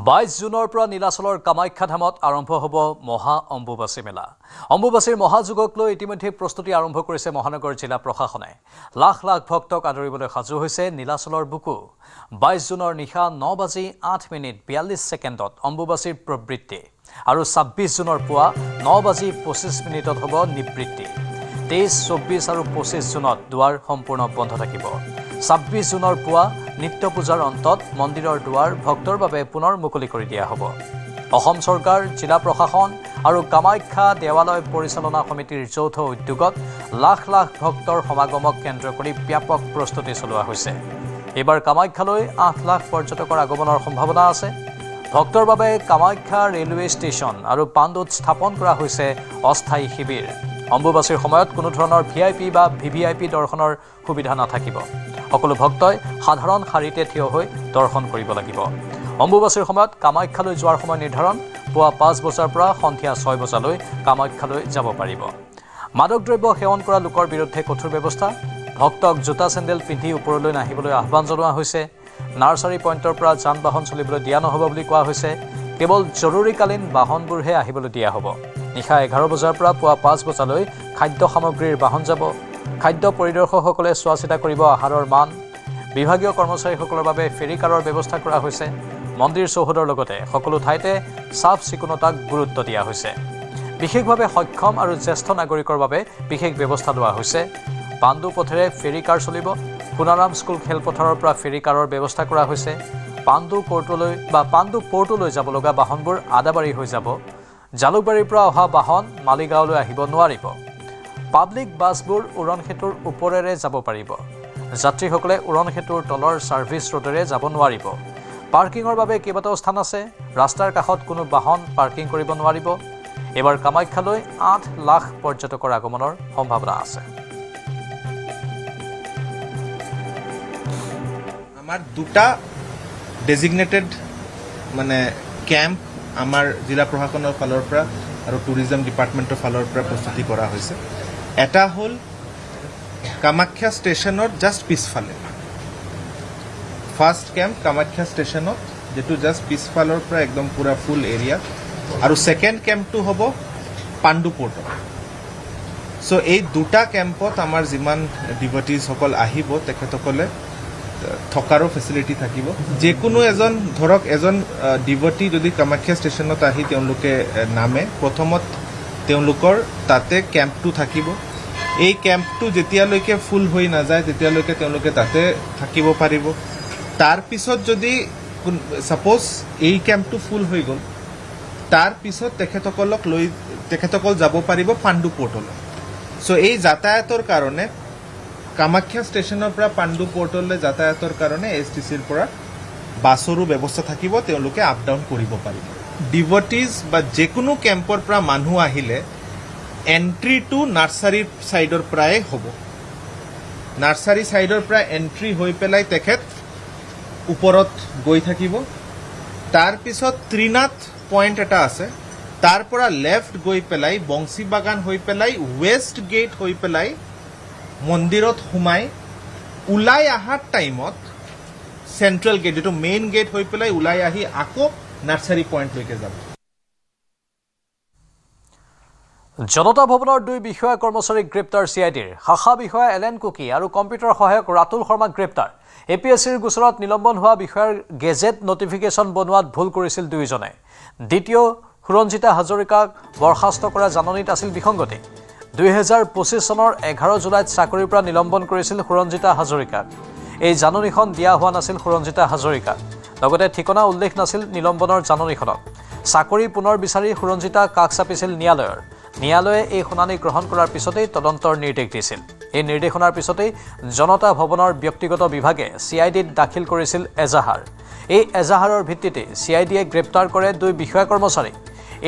22 জুনৰ পৰা নীলাচলৰ কামাখ্যা ধামত আৰম্ভ হ'ব মহা অম্বুবাচী মেলা। অম্বুবাচীৰ মহাযুগক লৈ ইতিমধ্যে প্ৰস্তুতি আৰম্ভ কৰিছে মহানগৰ জিলা প্ৰশাসনে। লাখ লাখ ভক্তক আদৰিবলৈ সাজু হৈছে নীলাচলৰ বুকু। 22 জুনৰ নিশা 9:08:42 অম্বুবাচীৰ প্ৰবৃত্তি, আৰু 26 জুনৰ পুৱা 9:25 হ'ব নিবৃত্তি। 23, 24 আৰু 25 জুনত দুৱাৰ সম্পূৰ্ণ বন্ধ থাকিব। 26 জুনৰ পুৱা নিত্য পূজাৰ অন্তত মন্দিৰৰ দুৱাৰ ভক্তৰ বাবে পুনৰ মুকলি কৰি দিয়া হ'ব। অসম চৰকাৰ, জিলা প্ৰশাসন আৰু কামাখ্যা দেৱালয় পৰিচালনা সমিতিৰ যৌথ উদ্যোগত লাখ লাখ ভক্তৰ সমাগমক কেন্দ্ৰ কৰি ব্যাপক প্ৰস্তুতি চলোৱা হৈছে। এইবাৰ কামাখ্যালৈ 8 লাখ পৰ্যটকৰ আগমনৰ সম্ভাৱনা আছে। ভক্তৰ বাবে কামাখ্যা ৰেলৱে ষ্টেচন আৰু পাণ্ডুত স্থাপন কৰা হৈছে অস্থায়ী শিবিৰ। অম্বুবাচীৰ সময়ত কোনো ধৰণৰ VIP বা VVIP দৰ্শনৰ সুবিধা নাথাকিব। সকলো ভক্তই সাধাৰণ শাৰীতে থিয় হৈ দৰ্শন কৰিব লাগিব। অম্বুবাচীৰ সময়ত কামাখ্যালৈ যোৱাৰ সময় নিৰ্ধাৰণ, পুৱা 5 বজাৰ পৰা সন্ধিয়া 6 বজালৈ কামাখ্যালৈ যাব পাৰিব। মাদক দ্ৰব্য সেৱন কৰা লোকৰ বিৰুদ্ধে কঠোৰ ব্যৱস্থা। ভক্তক জোতা চেণ্ডেল পিন্ধি ওপৰলৈ নাহিবলৈ আহ্বান জনোৱা হৈছে। নাৰ্চাৰী পইণ্টৰ পৰা যান বাহন চলিবলৈ দিয়া নহ'ব বুলি কোৱা হৈছে। কেৱল জৰুৰীকালীন বাহনবোৰহে আহিবলৈ দিয়া হ'ব। নিশা 11 বজাৰ পৰা পুৱা 5 বজালৈ খাদ্য সামগ্ৰীৰ বাহন যাব। খাদ্য পৰিদৰ্শকসকলে চোৱা চিতা কৰিব আহাৰৰ মান। বিভাগীয় কৰ্মচাৰীসকলৰ বাবে ফেৰী কাৰৰ ব্যৱস্থা কৰা হৈছে। মন্দিৰ চৌহদৰ লগতে সকলো ঠাইতে চাফ চিকুণতাক গুৰুত্ব দিয়া হৈছে। বিশেষভাৱে সক্ষম আৰু জ্যেষ্ঠ নাগৰিকৰ বাবে বিশেষ ব্যৱস্থা লোৱা হৈছে। পাণ্ডু পথেৰে ফেৰী কাৰ চলিব। সোণাৰাম স্কুল খেলপথাৰৰ পৰা ফেৰী কাৰৰ ব্যৱস্থা কৰা হৈছে। পাণ্ডু পৰ্টলৈ যাব লগা বাহনবোৰ আদাবাৰী হৈ যাব। জালুকবাৰীৰ পৰা অহা বাহন মালিগাঁৱলৈ আহিব নোৱাৰিব। পাব্লিক বাছবোৰ উৰণ সেতুৰ ওপৰেৰে যাব পাৰিব। যাত্ৰীসকলে উৰণ সেতুৰ তলৰ ছাৰ্ভিচ ৰোডেৰে যাব নোৱাৰিব। পাৰ্কিঙৰ বাবে কেইবাটাও স্থান আছে। ৰাস্তাৰ কাষত কোনো বাহন পাৰ্কিং কৰিব নোৱাৰিব। এইবাৰ কামাখ্যালৈ 8 লাখ পৰ্যটকৰ আগমনৰ সম্ভাৱনা আছে। আমাৰ দুটা ডেজিগনেটেড মানে কেম্প আমাৰ জিলা প্ৰশাসনৰ ফালৰ পৰা আৰু টুৰিজম ডিপাৰ্টমেণ্টৰ ফালৰ পৰা প্ৰস্তুতি কৰা হৈছে। এটা হ'ল কামাখ্যা ষ্টেচনৰ জাষ্ট পিছফালে ফাৰ্ষ্ট কেম্প কামাখ্যা ষ্টেচনত, যেটো জাষ্ট পিছফালৰ পৰা একদম পুৰা ফুল এৰিয়া, আৰু ছেকেণ্ড কেম্পটো হ'ব পাণ্ডু পৰ্টত। চ' এই দুটা কেম্পত আমাৰ যিমান ডিভটিজসকল আহিব তেখেতসকলে থকাৰো ফেচিলিটি থাকিব। যিকোনো এজন ডিভটি যদি কামাখ্যা ষ্টেচনত আহি তেওঁলোকে নামে, প্ৰথমত তেওঁলোকৰ তাতে কেম্পটো থাকিব। এই কেম্পটো যেতিয়ালৈকে ফুল হৈ নাযায় তেতিয়ালৈকে তেওঁলোকে তাতে থাকিব পাৰিব। তাৰপিছত যদি ছাপ'জ এই কেম্পটো ফুল হৈ গ'ল, তাৰপিছত তেখেতসকল যাব পাৰিব পাণ্ডু পৰ্টলৈ। চ' এই যাতায়াতৰ কাৰণে কামাখ্যা ষ্টেচনৰ পৰা পাণ্ডু পৰ্টলৈ যাতায়াতৰ কাৰণে STCৰ পৰা বাছৰো ব্যৱস্থা থাকিব, তেওঁলোকে আপ ডাউন কৰিব পাৰিব। ডিভটিজ বা যিকোনো কেম্পৰ পৰা মানুহ আহিলে এণ্ট্ৰিটো নাৰ্চাৰীৰ ছাইডৰ পৰাই হ'ব। নাৰ্চাৰী ছাইডৰ পৰা এণ্ট্ৰি হৈ পেলাই তেখেত ওপৰত গৈ থাকিব। তাৰপিছত ত্ৰিনাথ পইণ্ট এটা আছে, তাৰ পৰা লেফ্ট গৈ পেলাই বংশী বাগান হৈ পেলাই ৱেষ্ট গেট হৈ পেলাই মন্দিৰত সোমাই ওলাই অহাৰ টাইমত চেণ্ট্ৰেল গেট, এইটো মেইন গেট হৈ পেলাই ওলাই আহি আকৌ নাৰ্চাৰী পইণ্টলৈকে যাব। জনতা ভৱনৰ 2 বিষয়া কৰ্মচাৰীক গ্ৰেপ্তাৰ CIDৰ। শাখা বিষয়া এলেন কুকি আৰু কম্পিউটাৰ সহায়ক ৰাতুল শৰ্মাক গ্ৰেপ্তাৰ। APSCৰ গোচৰত নিলম্বন হোৱা বিষয়াৰ গেজেট নটিফিকেশ্যন বনোৱাত ভুল কৰিছিল দুয়োজনে। দ্বিতীয় সুৰঞ্জিতা হাজৰিকাক বৰ্খাস্ত কৰা জাননীত আছিল বিসংগতি। 2025 চনৰ 11 জুলাইত চাকৰিৰ পৰা নিলম্বন কৰিছিল সুৰঞ্জিতা হাজৰিকাক। এই জাননীখন দিয়া হোৱা নাছিল সুৰঞ্জিতা হাজৰিকাক। লগতে ঠিকনা উল্লেখ নাছিল নিলম্বনৰ জাননীখনত। চাকৰি পুনৰ বিচাৰি সুৰঞ্জিতা কাষ চাপিছিল ন্যায়ালয়ৰ। ন্যায়ালয়ে এই শুনানি গ্ৰহণ কৰাৰ পিছতেই তদন্তৰ নিৰ্দেশ দিছিল। এই নিৰ্দেশনাৰ পিছতেই জনতা ভৱনৰ ব্যক্তিগত বিভাগে CIDত দাখিল কৰিছিল এজাহাৰ। এই এজাহাৰৰ ভিত্তিতে CIDয়ে গ্ৰেপ্তাৰ কৰে 2 বিষয়া কৰ্মচাৰীক।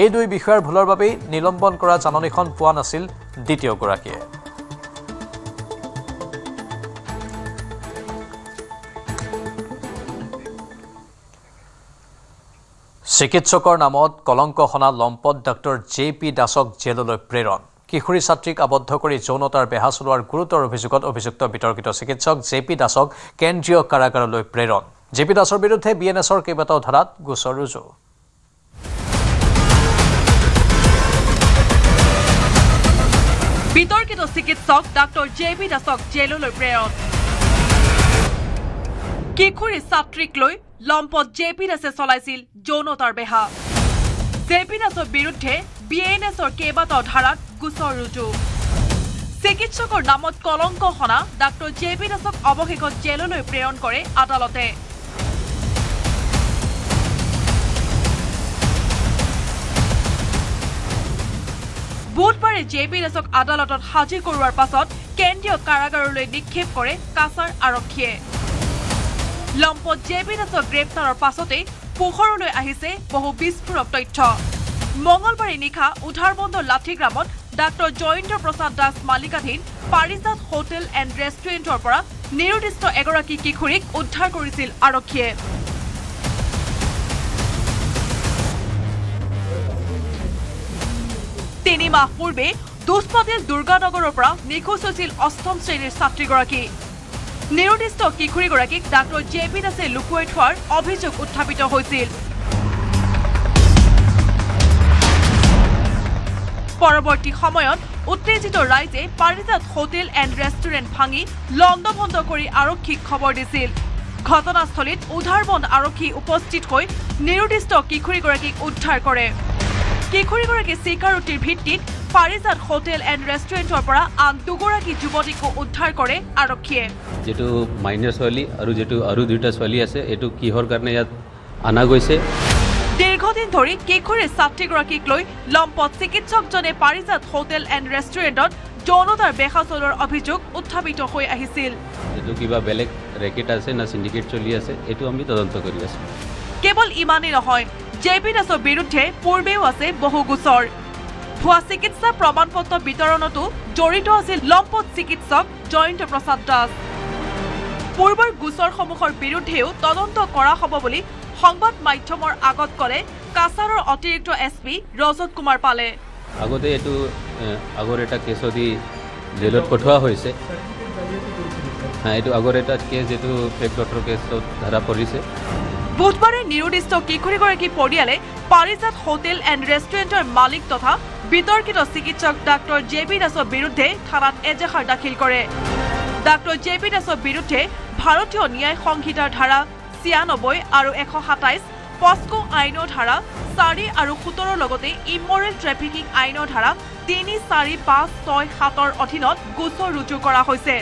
এই 2 বিষয়াৰ ভুলৰ বাবেই নিলম্বন কৰা জাননীখন পোৱা নাছিল দ্বিতীয়গৰাকীয়ে। চিকিৎসকৰ নামত কলংক সনা লম্পট ডক্টৰ JP দাসক জেললৈ প্ৰেৰণ। কিশোৰী ছাত্ৰীক আবদ্ধ কৰি যৌনতাৰ বেহা চলোৱাৰ গুৰুতৰ অভিযোগত অভিযুক্ত বিতৰ্কিত চিকিৎসক JP দাসক কেন্দ্ৰীয় কাৰাগাৰলৈ প্ৰেৰণ। JP দাসৰ বিৰুদ্ধে BNSৰ কেইবাটাও ধাৰাত গোচৰ ৰুজু। বিতৰ্কিত চিকিৎসক ডক্টৰ JP দাসক জেললৈ প্ৰেৰণ। কিশোৰী ছাত্ৰীক লৈ লম্পট JP দাসে চলাইছিল যৌনতাৰ বেহা। JP দাসৰ বিৰুদ্ধে BNSৰ কেইবাটাও ধাৰাত গোচৰ ৰুজু। চিকিৎসকৰ নামত কলংক সনা ডক্টৰ JP দাসক অৱশেষত জেললৈ প্ৰেৰণ কৰে আদালতে। বুধবাৰে JP দাসক আদালতত হাজিৰ কৰোৱাৰ পাছত কেন্দ্ৰীয় কাৰাগাৰলৈ নিক্ষেপ কৰে কাছাৰ আৰক্ষীয়ে। লম্পট JP দাসক গ্ৰেপ্তাৰৰ পাছতেই পোহৰলৈ আহিছে বহু বিস্ফোৰক তথ্য। মঙলবাৰে নিশা উধাৰবন্দৰ লাঠিগ্ৰামত ডাক্তৰ জয়েন্দ্ৰ প্ৰসাদ দাস মালিকাধীন পাৰিজাত হোটেল এণ্ড ৰেষ্টুৰেণ্টৰ পৰা নিৰুদ্দিষ্ট এগৰাকী কিশোৰীক উদ্ধাৰ কৰিছিল আৰক্ষীয়ে। তিনি মাহ পূৰ্বে দুষ্পাতিল দুৰ্গানগৰৰ পৰা নিখোজ হৈছিল 8ম শ্ৰেণীৰ ছাত্ৰীগৰাকী। নিৰুদ্দিষ্ট কিশোৰীগৰাকীক ডাক্তৰ JP দাসে লুকুৱাই থোৱাৰ অভিযোগ উত্থাপিত হৈছিল। পৰৱৰ্তী সময়ত উত্তেজিত ৰাইজে পাৰিজাত হোটেল এণ্ড ৰেষ্টুৰেণ্ট ভাঙি লণ্ডভণ্ড কৰি আৰক্ষীক খবৰ দিছিল। ঘটনাস্থলীত উধাৰবন্দ আৰক্ষী উপস্থিত হৈ নিৰুদ্দিষ্ট কিশোৰীগৰাকীক উদ্ধাৰ কৰে। কিশোৰীগৰাকীৰ স্বীকাৰোক্তিৰ ভিত্তিত পাৰিজাত হোটেল এণ্ড ৰেষ্টুৰেণ্টৰ পৰা আন 2গৰাকী যুৱতীকো উদ্ধাৰ কৰে আৰক্ষীয়ে। যেটো মাইনৰ ছোৱালী আৰু 2টা ছোৱালী আছে, এইটো কিহৰ কাৰণে ইয়াত অনা গৈছে। দীৰ্ঘদিন ধৰি কিশোৰী ছাত্ৰীগৰাকীক লৈ লম্পট চিকিৎসকজনে পাৰিজাত হোটেল এণ্ড ৰেষ্টুৰেণ্টত যৌনতাৰ বেহা চলোৱাৰ অভিযোগ উত্থাপিত হৈ আহিছিল। যেটো কিবা বেলেগ ৰেকেট আছে না চিণ্ডিকেট চলি আছে, এইটো আমি তদন্ত কৰি আছোঁ। কেৱল ইমানেই নহয়, JP দাসৰ বিৰুদ্ধে পূৰ্বেও আছে বহু গোচৰ। ভুৱা চিকিৎসা প্ৰমাণ পত্ৰ বিতৰণতো জড়িত আছিল লম্পট চিকিৎসক জয়েন্দ্ৰ প্ৰসাদ দাস। পূৰ্বৰ গোচৰসমূহৰ বিৰুদ্ধেও তদন্ত কৰা হ'ব বুলি সংবাদ মাধ্যমৰ আগত ক'লে কাছাৰৰ অতিৰিক্ত SP ৰজত কুমাৰ পালে। আগতে এইটো আগৰ এটা কেছত দি জেলত পঠোৱা হৈছে। এইটো আগৰ এটা কেছ যিটো ফেক ডক্টৰ কেছত ধৰা পৰিছে। বুধবাৰে নিৰুদ্দিষ্ট কিশোৰীগৰাকী পৰিয়ালে পাৰিজাত হোটেল এণ্ড ৰেষ্টুৰেণ্টৰ মালিক তথা বিতৰ্কিত চিকিৎসক ডাক্তৰ JB দাসৰ বিৰুদ্ধে থানাত এজাহাৰ দাখিল কৰে। ডাক্তৰ JB দাসৰ বিৰুদ্ধে ভাৰতীয় ন্যায় সংহিতাৰ ধাৰা 96 আৰু 127, পস্কো আইনৰ ধাৰা 4 আৰু 17 লগতে ইমৰেল ট্ৰেফিকিং আইনৰ ধাৰা 3, 4, 5, 6, 7ৰ অধীনত গোচৰ ৰুজু কৰা হৈছে।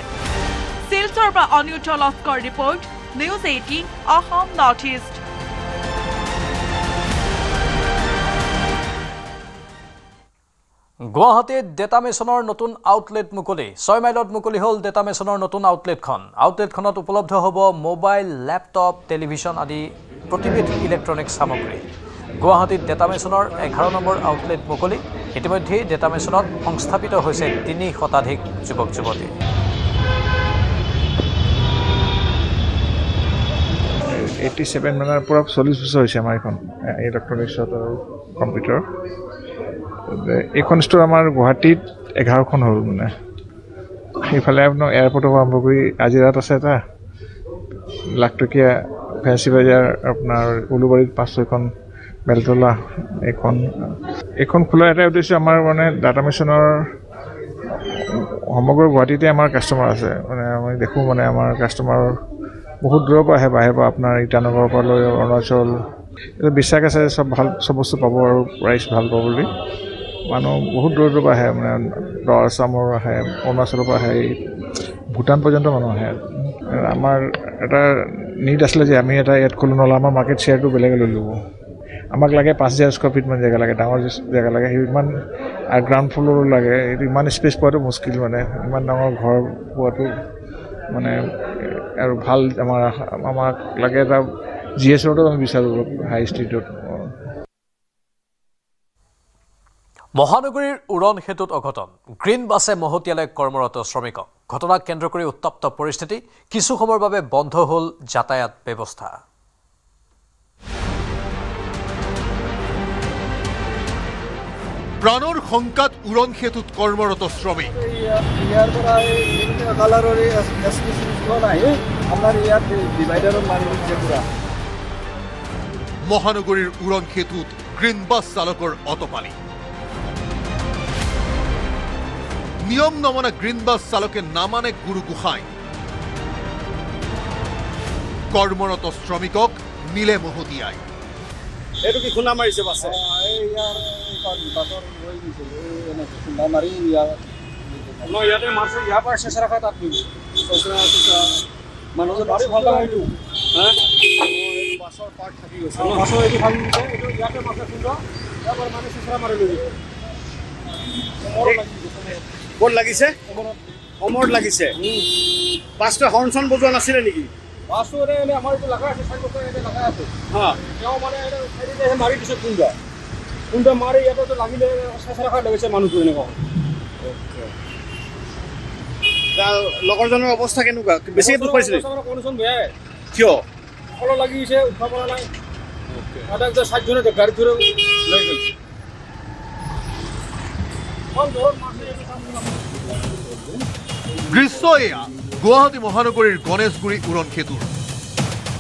শিলচৰৰ পৰা Anirudh Laskar report, news 18 Assam north east. গুৱাহাটীত ডেটা মেছনৰ নতুন আউটলেট মুকলি। 6 মাইলত মুকলি হ'ল ডেটা মেছনৰ নতুন আউটলেটখন। আউটলেটখনত উপলব্ধ হ'ব মোবাইল, লেপটপ, টেলিভিছন আদি প্ৰতিবিধ ইলেক্ট্ৰনিক্স সামগ্ৰী। গুৱাহাটীত ডেটা মেছনৰ 11 নম্বৰ আউটলেট মুকলি। ইতিমধ্যে ডেটা মেছনত সংস্থাপিত হৈছে 3 শতাধিক যুৱক যুৱতী। 87 মানৰ পৰা 40 বছৰ হৈছে আমাৰ এখন ইলেক্ট্ৰনিক্সত আৰু কম্পিউটাৰ। এইখন ষ্ট'ৰ আমাৰ গুৱাহাটীত 11খন হ'ল মানে। সেইফালে আপোনাৰ এয়াৰপৰ্টৰ পৰা আৰম্ভ কৰি আজিৰাত আছে এটা, লাখটকীয়া ফেঞ্চি বাজাৰ, আপোনাৰ উলুবাৰীত 5-6খন, বেলতলা এইখন খোলাৰ এটা উদ্দেশ্য আমাৰ মানে ডাটা মেছনৰ সমগ্ৰ গুৱাহাটীতে আমাৰ কাষ্টমাৰ আছে। মানে আমি দেখোঁ মানে আমাৰ কাষ্টমাৰ বহুত দূৰৰ পৰা আহে, বাহিৰৰ পৰা আপোনাৰ ইটানগৰৰ পৰা লৈ অৰুণাচল, এইটো বিশ্বাস আছে চব বস্তু পাব আৰু প্ৰাইচ ভাল পাব বুলি। মানুহ বহুত দূৰৰ পৰা আহে, মানে আছামৰ আহে, অৰুণাচলৰ পৰা আহে, ভূটান পৰ্যন্ত মানুহ আহে। আমাৰ এটা নিড আছিলে যে আমি এটা ইয়াত খোলো, নহ'লে আমাৰ মাৰ্কেট শ্বেয়াৰটো বেলেগে লৈ ল'ব। আমাক লাগে 5000 স্কোৱাৰ ফিট মান জেগা লাগে, ডাঙৰ জেগা লাগে, সেই ইমান গ্ৰাউণ্ড ফ্ল'ৰো লাগে, এইটো ইমান স্পেচ পোৱাটো মুস্কিল, মানে ইমান ডাঙৰ ঘৰ পোৱাটো মানে আৰু ভাল আমাক লাগে এটা GS ৰোডত আমি বিচাৰোঁ, হাই ষ্ট্ৰীটত। মহানগৰীৰ উৰণ সেতুত অঘটন, গ্ৰীণ বাছে মহতিয়ালে কৰ্মৰত শ্ৰমিকক। ঘটনাক কেন্দ্ৰ কৰি উত্তপ্ত পৰিস্থিতি, কিছু সময়ৰ বাবে বন্ধ হ'ল যাতায়াত ব্যৱস্থা। প্ৰাণৰ শংকাত উৰণ সেতুত কৰ্মৰত শ্ৰমিক। ইয়াৰ পৰা কালাৰৰ ST চিৰিজখন আহি আপোনাৰ ইয়াত ডিভাইডাৰত মাৰি দিছে পুৰা। মহানগৰীৰ উৰণ সেতুত গ্ৰীণ বাছ চালকৰ অতপালি। নিয়ম নমনা গ্ৰীণ বাছ চালকে নামানে গুৰু গোসাঁই। কৰ্মৰত শ্ৰমিকক নিলে মহতিয়াই। এইটো কি খুন্দা মাৰিছে বাছে? ইয়াতে মাছে ইয়াৰ পৰা চেঁচা ৰখা তাত মানুহজন বাৰী ভাল লগা এইটো বাছৰ পাৰ্ট থাকি গৈছে, বাছৰ এইটো ভাঙি গৈছে, এইটো ইয়াতে মাছে খুন্দা, ইয়াৰ পৰা মানে চেঁচা মাৰি লৈ গৈছে। ক'ত লাগিছে? সমৰত লাগিছে। বাছটো হৰ্ণ চৰ্ণ বজোৱা নাছিলে নেকি? বাছটো এনে আমাৰ এইটো লগা আছে, 4 বছৰ ইয়াতে লগা আছে। তেওঁ মানে মাৰি দিছে খুন্দা মাৰি ইয়াতে লাগিলে চেঁচা ৰখা লাগিছে মানুহটো এনেকুৱা। লগৰজনৰ অৱস্থা কেনেকুৱা? বেছি দুখ পাইছিলে? কণ্ডিশ্যন বেয়াই। কিয়? সকলো লাগি গৈছে, উঠা পৰা নাই। এটা 60জনে গাড়ী ধৰি লৈ গ'ল। দৃশ্য এয়া গুৱাহাটী মহানগৰীৰ গণেশগুৰি উৰণ সেতুৰ।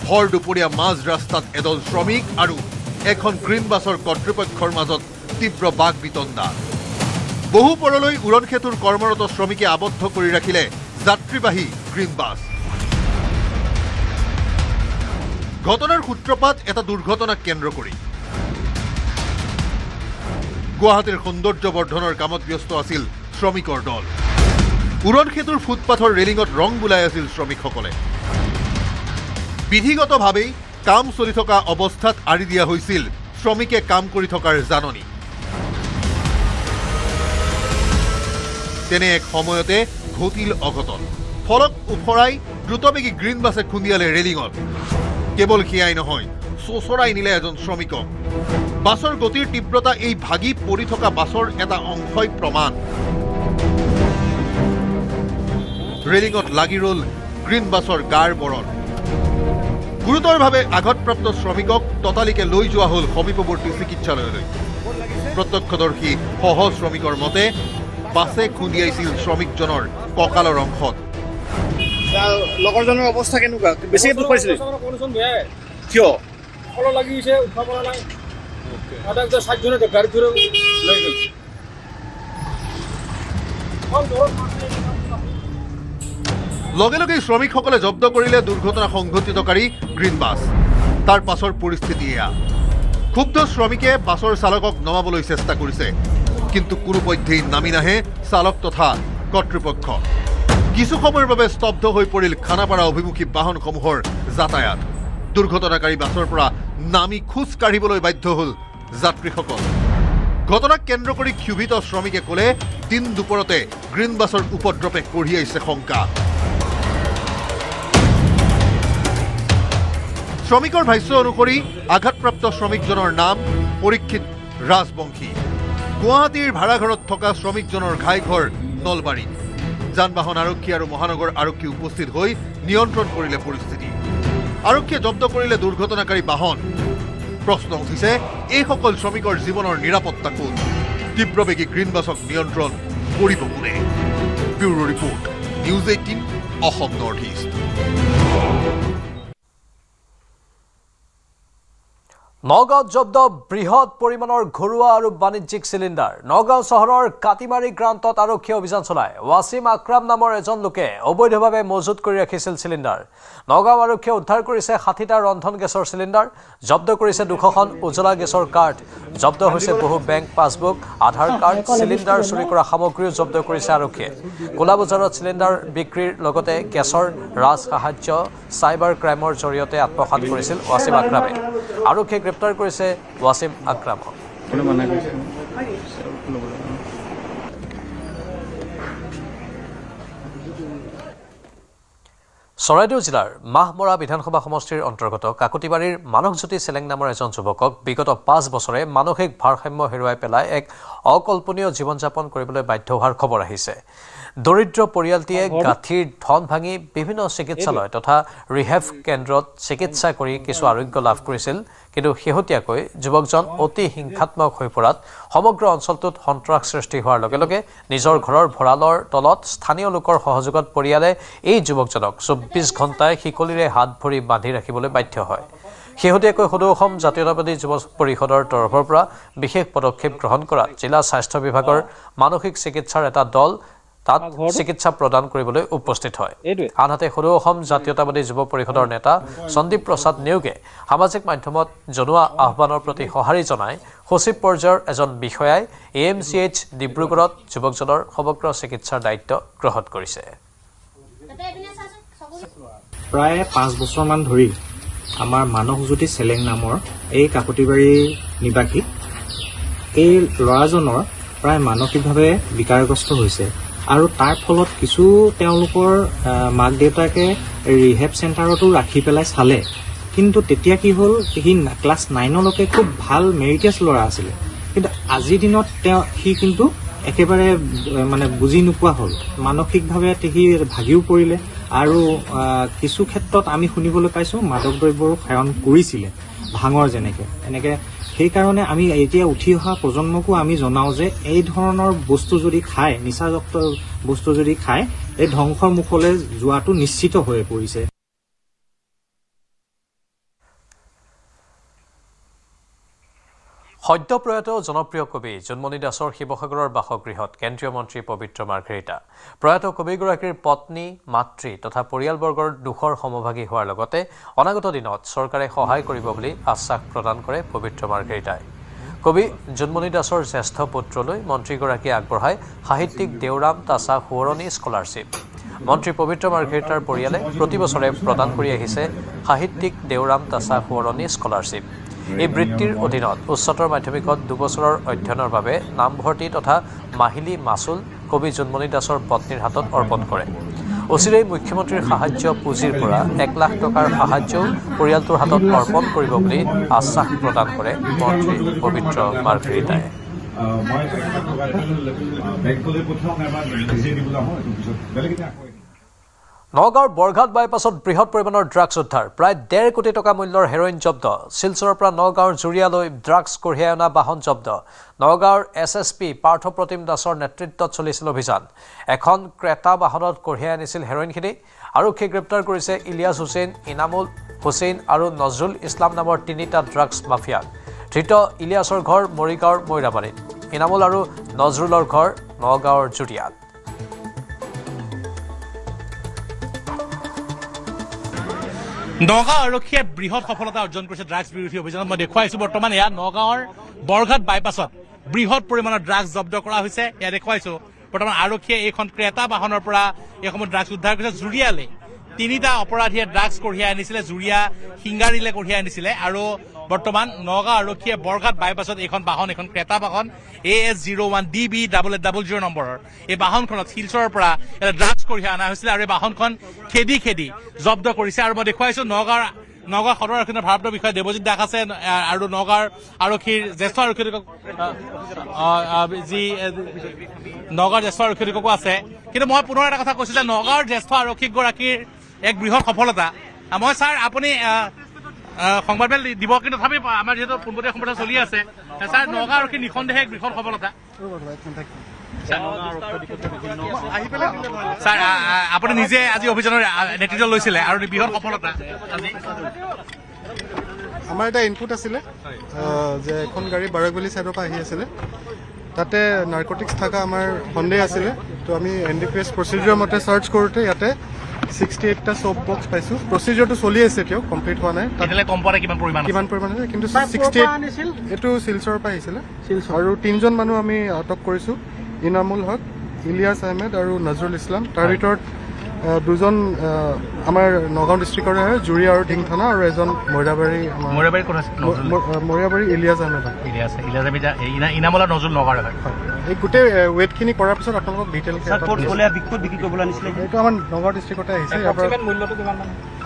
ভৰ দুপৰীয়া মাজ ৰাস্তাত এদল শ্ৰমিক আৰু এখন গ্ৰীণ বাছৰ কৰ্তৃপক্ষৰ মাজত তীব্ৰ বাক বিতণ্ডা। বহু পৰলৈ উৰণ সেতুৰ কৰ্মৰত শ্ৰমিকে আবদ্ধ কৰি ৰাখিলে যাত্ৰীবাহী গ্ৰীণ বাছ। ঘটনাৰ সূত্ৰপাত এটা দুৰ্ঘটনাক কেন্দ্ৰ কৰি। গুৱাহাটীৰ সৌন্দৰ্য বৰ্ধনৰ কামত ব্যস্ত আছিল শ্ৰমিকৰ দল। উৰণ সেতুৰ ফুটপাথৰ ৰেলিঙত ৰং বুলাই আছিল শ্ৰমিকসকলে। বিধিগতভাৱেই কাম চলি থকা অৱস্থাত আঁৰি দিয়া হৈছিল শ্ৰমিকে কাম কৰি থকাৰ জাননী। তেনে এক সময়তে ঘটিল অঘটন। ফলক উফৰাই দ্ৰুতবেগী গ্ৰীণ বাছে খুন্দিয়ালে ৰেলিঙত। কেৱল সেয়াই নহয়, চোঁচৰাই নিলে এজন শ্ৰমিকক। বাছৰ গতিৰ তীব্ৰতা এই ভাগি পৰি থকা বাছৰ এটা অংশই প্ৰমাণ। ৰেলিঙত লাগি ৰ'ল গ্ৰীণ বাছৰ গাৰ বৰণ। গুৰুতৰভাৱে আঘাতপ্ৰাপ্ত শ্ৰমিকক ততালিকে লৈ যোৱা হ'ল সমীপৱৰ্তী চিকিৎসালয়লৈ। প্ৰত্যক্ষদৰ্শী সহ শ্ৰমিকৰ মতে বাছে খুন্দিয়াইছিল শ্ৰমিকজনৰ কঁকালৰ অংশত। লগৰজনৰ অৱস্থা কেনেকুৱা? বেছিকৈ দুখ পাইছিলে? কিয়? লাগিছে উঠাব নাই গাড়ী ধৰে লগে লগে শ্ৰমিকসকলে জব্দ কৰিলে দুৰ্ঘটনা সংঘটিতকাৰী গ্ৰীণ বাছ। তাৰ পাছৰ পৰিস্থিতি এয়া। ক্ষুব্ধ শ্ৰমিকে বাছৰ চালকক নমাবলৈ চেষ্টা কৰিছে, কিন্তু কোনোপধ্যেই নামি নাহে চালক তথা কৰ্তৃপক্ষ। কিছু সময়ৰ বাবে স্তব্ধ হৈ পৰিল খানাপাৰা অভিমুখী বাহনসমূহৰ যাতায়াত। দুৰ্ঘটনাকাৰী বাছৰ পৰা নামি খোজ কাঢ়িবলৈ বাধ্য হ'ল যাত্ৰীসকল। ঘটনাক কেন্দ্ৰ কৰি ক্ষোভিত শ্ৰমিকে ক'লে, দিন দুপৰতে গ্ৰীণ বাছৰ উপদ্ৰৱে কঢ়িয়াইছে শংকা। শ্ৰমিকৰ ভাষ্য অনুসৰি আঘাতপ্ৰাপ্ত শ্ৰমিকজনৰ নাম পৰীক্ষিত ৰাজবংশী। গুৱাহাটীৰ ভাড়াঘৰত থকা শ্ৰমিকজনৰ ঘাইঘৰ নলবাৰীত। যান বাহন আৰক্ষী আৰু মহানগৰ আৰক্ষী উপস্থিত হৈ নিয়ন্ত্ৰণ কৰিলে পৰিস্থিতি। আৰক্ষীয়ে জব্দ কৰিলে দুৰ্ঘটনাকাৰী বাহন। প্ৰশ্ন উঠিছে, এইসকল শ্ৰমিকৰ জীৱনৰ নিৰাপত্তা ক'ত? তীব্ৰবেগী গ্ৰীণ বাছক নিয়ন্ত্ৰণ কৰিব কোনে? Bureau report, news 18 Assam north east. নগাঁৱত জব্দ বৃহৎ পৰিমাণৰ ঘৰুৱা আৰু বাণিজ্যিক চিলিণ্ডাৰ। নগাঁও চহৰৰ কাটিমাৰী গ্ৰান্তত আৰক্ষীয়ে অভিযান চলায়। ৱাছিম আকৰাম নামৰ এজন লোকে অবৈধভাৱে মজুত কৰি ৰাখিছিল চিলিণ্ডাৰ। নগাঁও আৰক্ষীয়ে উদ্ধাৰ কৰিছে 60টা ৰন্ধন গেছৰ চিলিণ্ডাৰ, জব্দ কৰিছে 200খন উজ্বলা গেছৰ কাৰ্ড, জব্দ হৈছে বহু বেংক পাছবুক, আধাৰ কাৰ্ড, চিলিণ্ডাৰ চুৰি কৰা সামগ্ৰীও জব্দ কৰিছে আৰক্ষীয়ে। ক'লা বজাৰত চিলিণ্ডাৰ বিক্ৰীৰ লগতে গেছৰ ৰাজ সাহায্য চাইবাৰ ক্ৰাইমৰ জৰিয়তে আত্মসাৎ কৰিছিল ৱাছিম আকৰামে। আৰক্ষীয়ে গ্ৰেপ্তাৰ কৰিছে ৱাছিম আকৰামক। চৰাইদেউ জিলাৰ মাহমৰা বিধানসভা সমষ্টিৰ অন্তৰ্গত কাকতিবাৰীৰ মানসজ্যোতি চেলেং নামৰ এজন যুৱকক বিগত 5 বছৰে মানসিক ভাৰসাম্য হেৰুৱাই পেলাই এক অকল্পনীয় জীৱন যাপন কৰিবলৈ বাধ্য হোৱাৰ খবৰ আহিছে। দৰিদ্ৰ পৰিয়ালটিয়ে গাঁঠিৰ ধন ভাঙি বিভিন্ন চিকিৎসালয় তথা ৰিহেব কেন্দ্ৰত চিকিৎসা কৰি কিছু আৰোগ্য লাভ কৰিছিল, কিন্তু শেহতীয়াকৈ যুৱকজন অতি হিংসাত্মক হৈ পৰাত সমগ্ৰ অঞ্চলটোত সন্ত্ৰাস সৃষ্টি হোৱাৰ লগে লগে নিজৰ ঘৰৰ ভঁৰালৰ তলত স্থানীয় লোকৰ সহযোগত পৰিয়ালে এই যুৱকজনক 24 ঘণ্টাই শিকলিৰে হাত ভৰি বান্ধি ৰাখিবলৈ বাধ্য হয়। শেহতীয়াকৈ সদৌ অসম জাতীয়তাবাদী যুৱ পৰিষদৰ তৰফৰ পৰা বিশেষ পদক্ষেপ গ্ৰহণ কৰা জিলা স্বাস্থ্য বিভাগৰ মানসিক চিকিৎসাৰ এটা দল তাত চিকিৎসা প্ৰদান কৰিবলৈ উপস্থিত হয়। আনহাতে সদৌ অসম জাতীয়তাবাদী যুৱ পৰিষদৰ নেতা সন্দীপ প্ৰসাদ নেওগে সামাজিক মাধ্যমত জনোৱা আহ্বানৰ প্ৰতি সঁহাৰি জনাই সচিব পৰ্যায়ৰ এজন বিষয়াই AMCH ডিব্ৰুগড়ত যুৱকজনৰ সমগ্ৰ চিকিৎসাৰ দায়িত্ব গ্ৰহণ কৰিছে। প্ৰায় 5 বছৰমান ধৰি আমাৰ মানসজ্যোতি চেলেং নামৰ এই কাকতিবাৰীৰ নিবাসী এই ল'ৰাজনৰ প্ৰায় মানসিকভাৱে বিকাৰগ্ৰস্ত হৈছে আৰু তাৰ ফলত কিছু তেওঁলোকৰ মাক দেউতাকে ৰিহেব চেণ্টাৰতো ৰাখি পেলাই চালে, কিন্তু তেতিয়া কি হ'ল, সি ক্লাছ 9লৈকে খুব ভাল মেৰিটিয়াছ ল'ৰা আছিলে, কিন্তু আজিৰ দিনত সি কিন্তু একেবাৰে মানে বুজি নোপোৱা হ'ল, মানসিকভাৱে সি ভাগিও পৰিলে আৰু কিছু ক্ষেত্ৰত আমি শুনিবলৈ পাইছোঁ মাদক দ্ৰব্যৰো সেৱন কৰিছিলে, ভাঙৰ এনেকে। সেইকাৰণে আমি এতিয়া উঠি অহা প্ৰজন্মকো আমি জনাওঁ যে এই ধৰণৰ বস্তু যদি খায়, নিচাযুক্ত বস্তু যদি খায়, এই ধ্বংসৰ মুখলৈ যোৱাটো নিশ্চিত হৈ পৰিছে। সদ্য প্ৰয়াত জনপ্ৰিয় কবি জোনমণি দাসৰ শিৱসাগৰৰ বাসগৃহত কেন্দ্ৰীয় মন্ত্ৰী পবিত্ৰ মাৰ্ঘেৰিটা। প্ৰয়াত কবিগৰাকীৰ পত্নী, মাতৃ তথা পৰিয়ালবৰ্গৰ দুখৰ সমভাগী হোৱাৰ লগতে অনাগত দিনত চৰকাৰে সহায় কৰিব বুলি আশ্বাস প্ৰদান কৰে পবিত্ৰ মাৰ্ঘেৰিটাই। কবি জোনমণি দাসৰ জ্যেষ্ঠ পুত্ৰলৈ মন্ত্ৰীগৰাকীয়ে আগবঢ়ায় সাহিত্যিক দেওৰাম তাছা সোঁৱৰণী স্কলাৰশ্বিপ। মন্ত্ৰী পবিত্ৰ মাৰ্ঘেৰিটাৰ পৰিয়ালে প্ৰতি বছৰে প্ৰদান কৰি আহিছে সাহিত্যিক দেওৰাম তাছা সোঁৱৰণী স্কলাৰশ্বিপ। এই বৃত্তিৰ অধীনত উচ্চতৰ মাধ্যমিকত 2 বছৰৰ অধ্যয়নৰ বাবে নামভৰ্তি তথা মাহিলী মাচুল কবি জোনমণি দাসৰ পত্নীৰ হাতত অৰ্পণ কৰে। অচিৰেই মুখ্যমন্ত্ৰীৰ সাহায্য পুঁজিৰ পৰা 1 লাখ টকাৰ সাহায্যও পৰিয়ালটোৰ হাতত অৰ্পণ কৰিব বুলি আশ্বাস প্ৰদান কৰে মন্ত্ৰী পবিত্ৰ মাৰ্ঘেৰিটাই। নগাঁৱৰ বৰঘাট বাইপাছত বৃহৎ পৰিমাণৰ ড্ৰাগছ উদ্ধাৰ প্ৰায় 1.5 কোটি টকা মূল্যৰ হেৰইন জব্দ শিলচৰৰ পৰা নগাঁৱৰ জুৰিয়ালৈ ড্ৰাগছ কঢ়িয়াই অনা বাহন জব্দ নগাঁৱৰ SSP পাৰ্থপ্ৰতিম দাসৰ নেতৃত্বত চলিছিল অভিযান এখন ক্ৰেতা বাহনত কঢ়িয়াই আনিছিল হেৰইনখিনি আৰক্ষীয়ে গ্ৰেপ্তাৰ কৰিছে ইলিয়াছ হুছেইন ইনামুল হুছেইন আৰু নজৰুল ইছলাম নামৰ 3টা ড্ৰাগছ মাফিয়া ধৃত ইলিয়াছৰ ঘৰ মৰিগাঁৱৰ মৈৰাবাৰীত ইনামুল আৰু নজৰুলৰ ঘৰ নগাঁৱৰ জুৰিয়াত নগাঁও আৰক্ষীয়ে বৃহৎ সফলতা অৰ্জন কৰিছে ড্ৰাগছ বিৰোধী অভিযানত মই দেখুৱাইছো বৰ্তমান এয়া নগাঁৱৰ বৰঘাট বাইপাছত বৃহৎ পৰিমাণৰ ড্ৰাগছ জব্দ কৰা হৈছে এয়া দেখুৱাইছো বৰ্তমান আৰক্ষীয়ে এইখন ক্ৰেতা বাহনৰ পৰা এইসমূহ ড্ৰাগছ উদ্ধাৰ কৰিছে জুৰিয়ালে 3টা অপৰাধীয়ে ড্ৰাগছ কঢ়িয়াই আনিছিলে জুৰিয়া সিংগাৰীলে কঢ়িয়াই আনিছিলে আৰু বৰ্তমান নগাঁও আৰক্ষীয়ে বৰঘাট বাইপাছত এখন ক্ৰেতা বাহন AS01DB8800 নম্বৰৰ এই বাহনখনত শিলচৰৰ পৰা এটা ড্ৰাগছ কঢ়িয়াই অনা হৈছিলে আৰু এই বাহনখন খেদি জব্দ কৰিছে আৰু মই দেখুৱাইছো নগাঁও সদৰ আৰক্ষীৰ ভাৰপ্ৰাপ্ত বিষয়া দেৱজিৎ দাস আছে আৰু নগাঁৱৰ আৰক্ষীৰ জ্যেষ্ঠ আৰক্ষী নগাঁৱৰ জ্যেষ্ঠ আৰক্ষীকো আছে কিন্তু মই পুনৰ এটা কথা কৈছো যে নগাঁৱৰ জ্যেষ্ঠ আৰক্ষীগৰাকীৰ এক বৃহৎ সফলতা মই ছাৰ আপুনি সংবাদমেল দিব কিন্তু তথাপি আমাৰ যিহেতু পোনপটীয়া সম্প্ৰচাৰ চলি আছে ছাৰ নগাঁও আৰক্ষী নিঃসন্দেহে এক বৃহৎ সফলতা ছাৰ আপুনি নিজে আজি অভিযানৰ নেতৃত্ব লৈছিলে আৰু বৃহৎ সফলতা আমাৰ এটা ইনপুট আছিলে যে এখন গাড়ী বাৰকবেলি চাইডৰ পৰা আহি আছিলে তাতে নাৰ্কটিক্স থকা আমাৰ সন্দেহ আছিলে তো আমি NDPS প্ৰচিডিউৰ মতে চাৰ্চ কৰোঁতে ইয়াতে 68টা চপ বক্স পাইছোঁ প্ৰচিডিউৰটো চলি আছে এতিয়াও কমপ্লিট হোৱা নাই কিমান পৰিমাণ আছে কিন্তু 68 এইটো শিলচৰৰ পৰা আহিছিলে আৰু 3জন মানুহ আমি আটক কৰিছোঁ ইনামুল হক ইলিয়াছ আহমেদ আৰু নজৰুল ইছলাম তাৰ ভিতৰত 2জন আমাৰ নগাঁও ডিষ্ট্ৰিক্টৰে হয় জুৰিয়া আৰু ঢিং থানা আৰু এজন মৰিয়াবাৰী ইলিয়াছ আহমেদ ইনামুল আৰু নজৰুল নগাঁৱৰ হয় এই গোটেই ৱেটখিনি কৰাৰ পিছত আপোনালোকক ডিটেইল এইটো আমাৰ নগাঁও ডিষ্ট্ৰিক্টতে আহিছে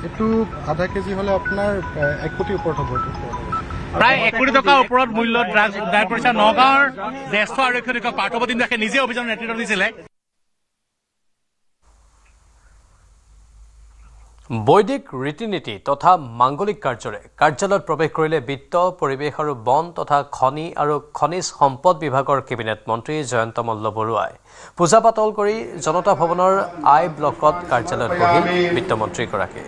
এইটো আধা কেজি হ'লে আপোনাৰ 1 কোটিৰ ওপৰত হ'ব এইটো প্ৰায় 1 কোটি টকাৰ ওপৰত মূল্য ড্ৰাগছ উদ্ধাৰ কৰিছে নগাঁৱৰ জ্যেষ্ঠ আৰক্ষী অধীক্ষক পাৰ্থপ্ৰতিম দাসে নিজে অভিযানৰ নেতৃত্ব দিছিলে বৈদিক ৰীতি নীতি তথা মাংগলিক কাৰ্যৰে কাৰ্যালয়ত প্ৰৱেশ কৰিলে বিত্ত পৰিৱেশ আৰু বন তথা খনি আৰু খনিজ সম্পদ বিভাগৰ কেবিনেট মন্ত্ৰী জয়ন্ত মল্ল বৰুৱাই পূজা পাতল কৰি জনতা ভৱনৰ আই ব্লকত কাৰ্যালয়ত বহিল বিত্তমন্ত্ৰীগৰাকী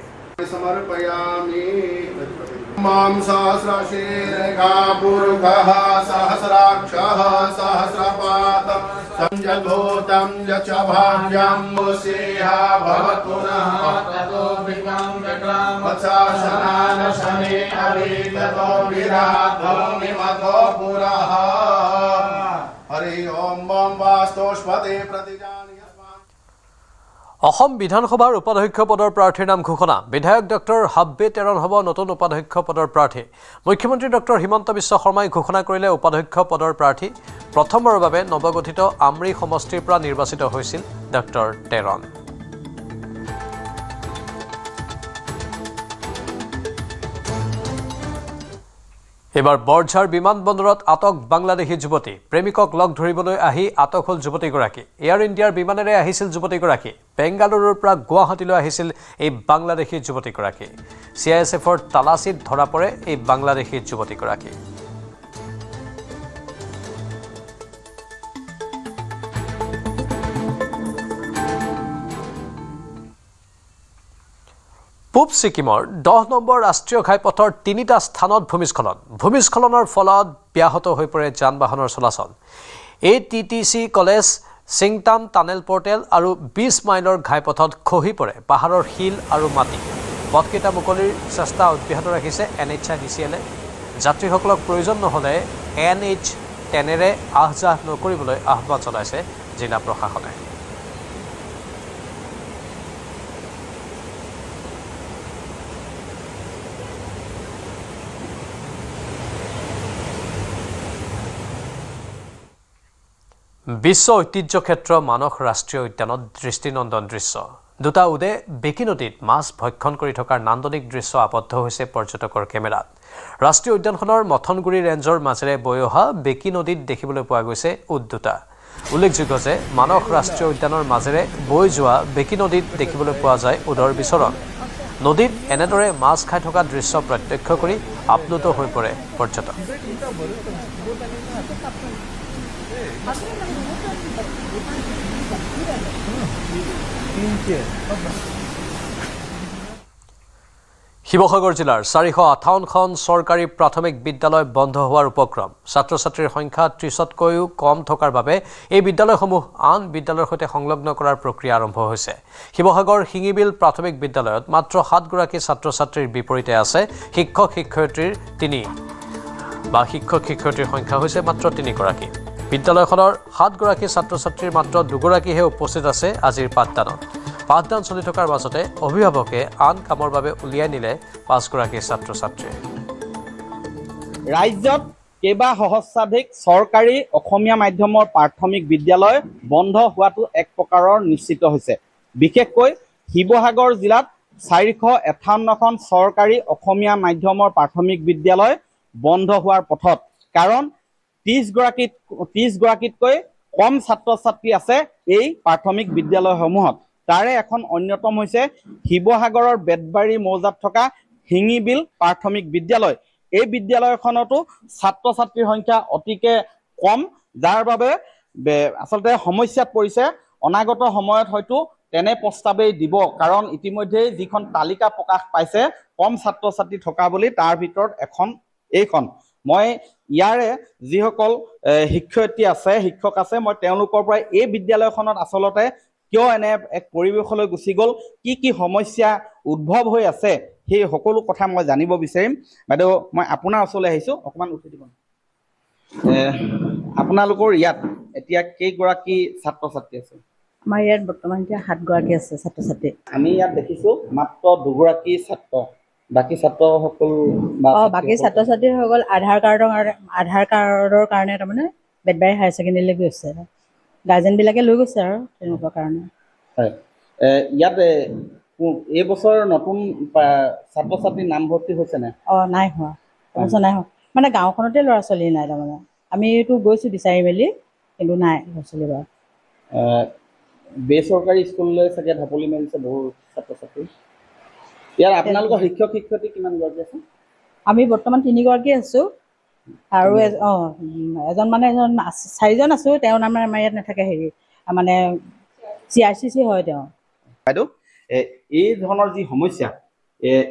मां सहस्रशीर्घा पुरुषः सहस्राक्षः सहस्रपात संजभूतं यच भाग्यं मुसेहा भवतु नः ततो विकं वत्साशनान शनि अभिततो विरातो निमतो पुरः हरि ओम बम वास्तोष्पदे प्रतिजानि অসম বিধানসভাৰ উপাধ্যক্ষ পদৰ প্ৰাৰ্থীৰ নাম ঘোষণা বিধায়ক ডক্টৰ হাব্বে তেৰণ হ'ব নতুন উপাধ্যক্ষ পদৰ প্ৰাৰ্থী মুখ্যমন্ত্ৰী ডক্টৰ হিমন্ত বিশ্ব শৰ্মাই ঘোষণা কৰিলে উপাধ্যক্ষ পদৰ প্ৰাৰ্থী প্ৰথমবাৰৰ বাবে নৱগঠিত আমৰি সমষ্টিৰ পৰা নিৰ্বাচিত হৈছিল ডক্টৰ তেৰণ এবাৰ বৰঝাৰ বিমানবন্দৰত আটক বাংলাদেশী যুৱতী প্ৰেমিকক লগ ধৰিবলৈ আহি আটক হ'ল যুৱতীগৰাকী এয়াৰ ইণ্ডিয়াৰ বিমানেৰে আহিছিল যুৱতীগৰাকী বেংগালুৰুৰ পৰা গুৱাহাটীলৈ আহিছিল এই বাংলাদেশী যুৱতীগৰাকী CISFৰ তালাচীত ধৰা পৰে এই বাংলাদেশী যুৱতীগৰাকী পূব ছিকিমৰ 10 নম্বৰ ৰাষ্ট্ৰীয় ঘাইপথৰ 3টা স্থানত ভূমিস্খলনৰ ফলত ব্যাহত হৈ পৰে যান-বাহনৰ চলাচল ATTC college Singtam tunnel portal আৰু 20 মাইলৰ ঘাইপথত খহি পৰে পাহাৰৰ শিল আৰু মাটি পথকেইটা মুকলিৰ চেষ্টা অব্যাহত ৰাখিছে NHIDCL যাত্ৰীসকলক প্ৰয়োজন নহ'লে NH10ৰে আহ-যাহ নকৰিবলৈ আহ্বান জনাইছে জিলা প্ৰশাসনে বিশ্ব ঐতিহ্য ক্ষেত্ৰ মানস ৰাষ্ট্ৰীয় উদ্যানত দৃষ্টিনন্দন দৃশ্য দুটা উদে বেকি নদীত মাছ ভক্ষণ কৰি থকাৰ নান্দনিক দৃশ্য আবদ্ধ হৈছে পৰ্যটকৰ কেমেৰাত ৰাষ্ট্ৰীয় উদ্যানখনৰ মথনগুৰি ৰেঞ্জৰ মাজেৰে বৈ অহা বেকি নদীত দেখিবলৈ পোৱা গৈছে উদ দুটা উল্লেখযোগ্য যে মানস ৰাষ্ট্ৰীয় উদ্যানৰ মাজেৰে বৈ যোৱা বেকী নদীত দেখিবলৈ পোৱা যায় উদৰ বিচৰণ। নদীত এনেদৰে মাছ খাই থকা দৃশ্য প্ৰত্যক্ষ কৰি আপ্লুত হৈ পৰে পৰ্যটক। শিৱসাগৰ জিলাৰ 458খন চৰকাৰী প্ৰাথমিক বিদ্যালয় বন্ধ হোৱাৰ উপক্ৰম। ছাত্ৰ ছাত্ৰীৰ সংখ্যা 30তকৈও কম থকাৰ বাবে এই বিদ্যালয়সমূহ আন বিদ্যালয়ৰ সৈতে সংলগ্ন কৰাৰ প্ৰক্ৰিয়া আৰম্ভ হৈছে। শিৱসাগৰ শিঙিবিল প্ৰাথমিক বিদ্যালয়ত মাত্ৰ 7গৰাকী ছাত্ৰ ছাত্ৰীৰ বিপৰীতে আছে শিক্ষক শিক্ষয়িত্ৰীৰ সংখ্যা হৈছে মাত্ৰ 3গৰাকী। বিদ্যালয়খনৰ 7গৰাকী ছাত্ৰ ছাত্ৰীৰ মাত্ৰ 2গৰাকীহে উপস্থিত আছে আজিৰ পাঠদানত। পাঠদান চলি থকাৰ মাজতে অভিভাৱকে আন কামৰ বাবে উলিয়াই নিলে 5গৰাকী ছাত্ৰ ছাত্ৰীয়ে। ৰাজ্যত কেইবা সহস্ৰাধিক চৰকাৰী অসমীয়া মাধ্যমৰ প্ৰাথমিক বিদ্যালয় বন্ধ হোৱাটো এক প্ৰকাৰৰ নিশ্চিত হৈছে। বিশেষকৈ শিৱসাগৰ জিলাত 458খন চৰকাৰী অসমীয়া মাধ্যমৰ প্ৰাথমিক বিদ্যালয় বন্ধ হোৱাৰ পথত। কাৰণ 30গৰাকীতকৈ কম ছাত্ৰ ছাত্ৰী আছে এই প্ৰাথমিক বিদ্যালয়সমূহত। তাৰে এখন অন্যতম হৈছে শিৱসাগৰৰ বেতবাৰী মৌজাত থকা শিঙিবিল প্ৰাথমিক বিদ্যালয়। এই বিদ্যালয়খনতো ছাত্ৰ ছাত্ৰীৰ সংখ্যা অতিকে কম, যাৰ বাবে আচলতে সমস্যাত পৰিছে। অনাগত সময়ত হয়তো তেনে প্ৰস্তাৱেই দিব, কাৰণ ইতিমধ্যে যিখন তালিকা প্ৰকাশ পাইছে কম ছাত্ৰ ছাত্ৰী থকা বুলি, তাৰ ভিতৰত এইখন। মই ইয়াৰে যিসকল শিক্ষয়িত্ৰী আছে, শিক্ষক আছে, মই তেওঁলোকৰ পৰা এই বিদ্যালয়খনত আচলতে কিয় এনে এক পৰিৱেশলৈ গুচি গ'ল, কি সমস্যা উদ্ভৱ হৈ আছে, সেই সকলো কথা মই জানিব বিচাৰিম। বাইদেউ, মই আপোনাৰ ওচৰলৈ আহিছোঁ, অকণমান উঠি দিব। আপোনালোকৰ ইয়াত এতিয়া কেইগৰাকী ছাত্ৰ ছাত্ৰী আছে? আমাৰ ইয়াত বৰ্তমান এতিয়া 7গৰাকী আছে ছাত্ৰ ছাত্ৰী। আমি ইয়াত দেখিছোঁ মাত্ৰ 2গৰাকী ছাত্ৰ। বাকী ছাত্ৰসকল বাকী ছাত্ৰ ছাত্ৰীসকল আধাৰ কাৰ্ডৰ কাৰণে তাৰমানে বেতবাৰী হায়াৰ ছেকেণ্ডেৰীলৈ গৈছে। গাৰ্জেনবিলাকে লৈ গৈছে আৰু তেনেকুৱা কাৰণে। হয়, ইয়াত এই বছৰ নতুন ছাত্ৰ ছাত্ৰী নামভৰ্তি হৈছে নে? নাই হোৱা, এবছৰ নাই হোৱা। মানে গাঁওখনতে ল'ৰা ছোৱালী নাই তাৰমানে। আমিতো গৈছোঁ বিচাৰি মেলি, কিন্তু নাই ল'ৰা ছোৱালী বাৰু। বেচৰকাৰী স্কুললৈ চাগে ঢাপলি মেলিছে বহু ছাত্ৰ ছাত্ৰী। ইয়াৰ আপোনালোকৰ শিক্ষক শিক্ষয়িত্ৰী কিমান গৰাকী আছে? আমি বৰ্তমান 3গৰাকী আছোঁ আৰু এজন 4জন আছোঁ। তেওঁৰ নাম আমাৰ ইয়াত নাথাকে, মানে CRCC হয় তেওঁ। বাইদেউ, এই ধৰণৰ যি সমস্যা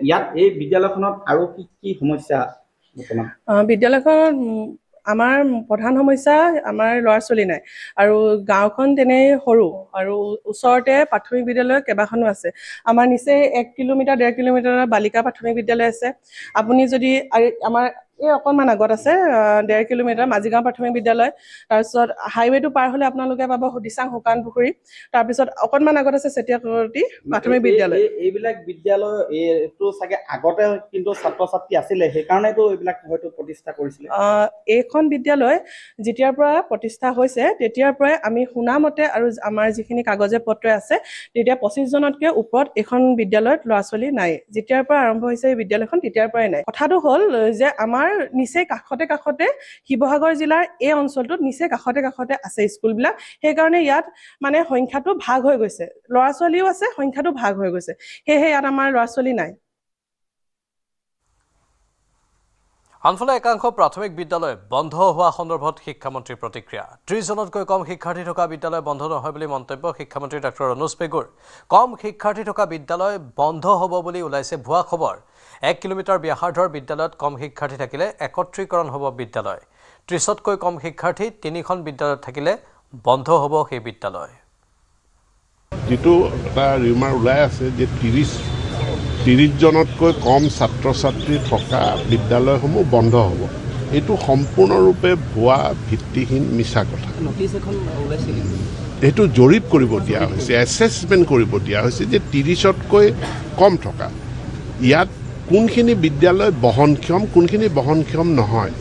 ইয়াত এই বিদ্যালয়খনত আৰু কি সমস্যা বৰ্তমান? বিদ্যালয়খনত আমাৰ প্ৰধান সমস্যা আমাৰ ল'ৰা ছোৱালী নাই, আৰু গাঁওখন তেনেই সৰু, আৰু ওচৰতে প্ৰাথমিক বিদ্যালয় কেইবাখনো আছে। আমাৰ নিচেই 1 কিলোমিটাৰ 1.5 কিলোমিটাৰৰ বালিকা প্ৰাথমিক বিদ্যালয় আছে। আপুনি যদি আমাৰ এই অকণমান আগত আছে 1.5 কিলোমিটাৰ মাজিগাঁও প্ৰাথমিক বিদ্যালয়। তাৰপিছত হাইৱেটো পাৰ হ'লে আপোনালোকে পাব দিচাং শুকান পুখুৰী। তাৰপিছত অকণমান আগত আছে চেতিয়াকৰতি প্ৰাথমিক বিদ্যালয়। এইবিলাক বিদ্যালয় এইটো চাগে আগতে কিন্তু ছাত্ৰ ছাত্ৰী আছিলে, সেইকাৰণেতো এইবিলাক হয়তো প্ৰতিষ্ঠা কৰিছিলে। এইখন বিদ্যালয় যেতিয়াৰ পৰা প্ৰতিষ্ঠা হৈছে তেতিয়াৰ পৰাই আমি শুনামতে আৰু আমাৰ যিখিনি কাগজে পত্ৰ আছে, তেতিয়া 25জনতকৈ ওপৰত এইখন বিদ্যালয়ত ল'ৰা ছোৱালী নাই। যেতিয়াৰ পৰা আৰম্ভ হৈছে এই বিদ্যালয়খন তেতিয়াৰ পৰাই নাই। কথাটো হ'ল যে আমাৰ নিচেই কাষতে শিৱসাগৰ জিলাৰ এই অঞ্চলটোত নিচেই কাষতে আছে স্কুলবিলাক। সেইকাৰণে ইয়াত মানে সংখ্যাটো ভাগ হৈ গৈছে, ল'ৰা ছোৱালীও আছে, সংখ্যাটো ভাগ হৈ গৈছে। সেয়েহে ইয়াত আমাৰ ল'ৰা ছোৱালী নাই। আনফালে একাংশ প্ৰাথমিক বিদ্যালয় বন্ধ হোৱা সন্দৰ্ভত শিক্ষামন্ত্ৰীৰ প্ৰতিক্ৰিয়া। 30জনতকৈ কম শিক্ষাৰ্থী থকা বিদ্যালয় বন্ধ নহয় বুলি মন্তব্য শিক্ষামন্ত্ৰী ডক্টৰ অনুজ পেগুৰ। কম শিক্ষাৰ্থী থকা বিদ্যালয় বন্ধ হ'ব বুলি ওলাইছে ভুৱা খবৰ। 1 কিলোমিটাৰ ব্যাসাৰ্ধৰ বিদ্যালয়ত কম শিক্ষাৰ্থী থাকিলে একত্ৰীকৰণ হ'ব বিদ্যালয়। 30তকৈ কম শিক্ষাৰ্থী 3খন বিদ্যালয়ত থাকিলে বন্ধ হ'ব সেই বিদ্যালয়। যিটো এটা ৰিমাৰ ওলাই আছে যে 30জনতকৈ কম ছাত্ৰ ছাত্ৰী থকা বিদ্যালয়সমূহ বন্ধ হ'ব, এইটো সম্পূৰ্ণৰূপে ভুৱা, ভিত্তিহীন, মিছা কথা। সেইটো জৰীপ কৰিব দিয়া হৈছে, এছেছমেণ্ট কৰিব দিয়া হৈছে যে 30তকৈ কম থকা ইয়াত কোনখিনি বিদ্যালয় বহনক্ষম, কোনখিনি বহনক্ষম নহয়।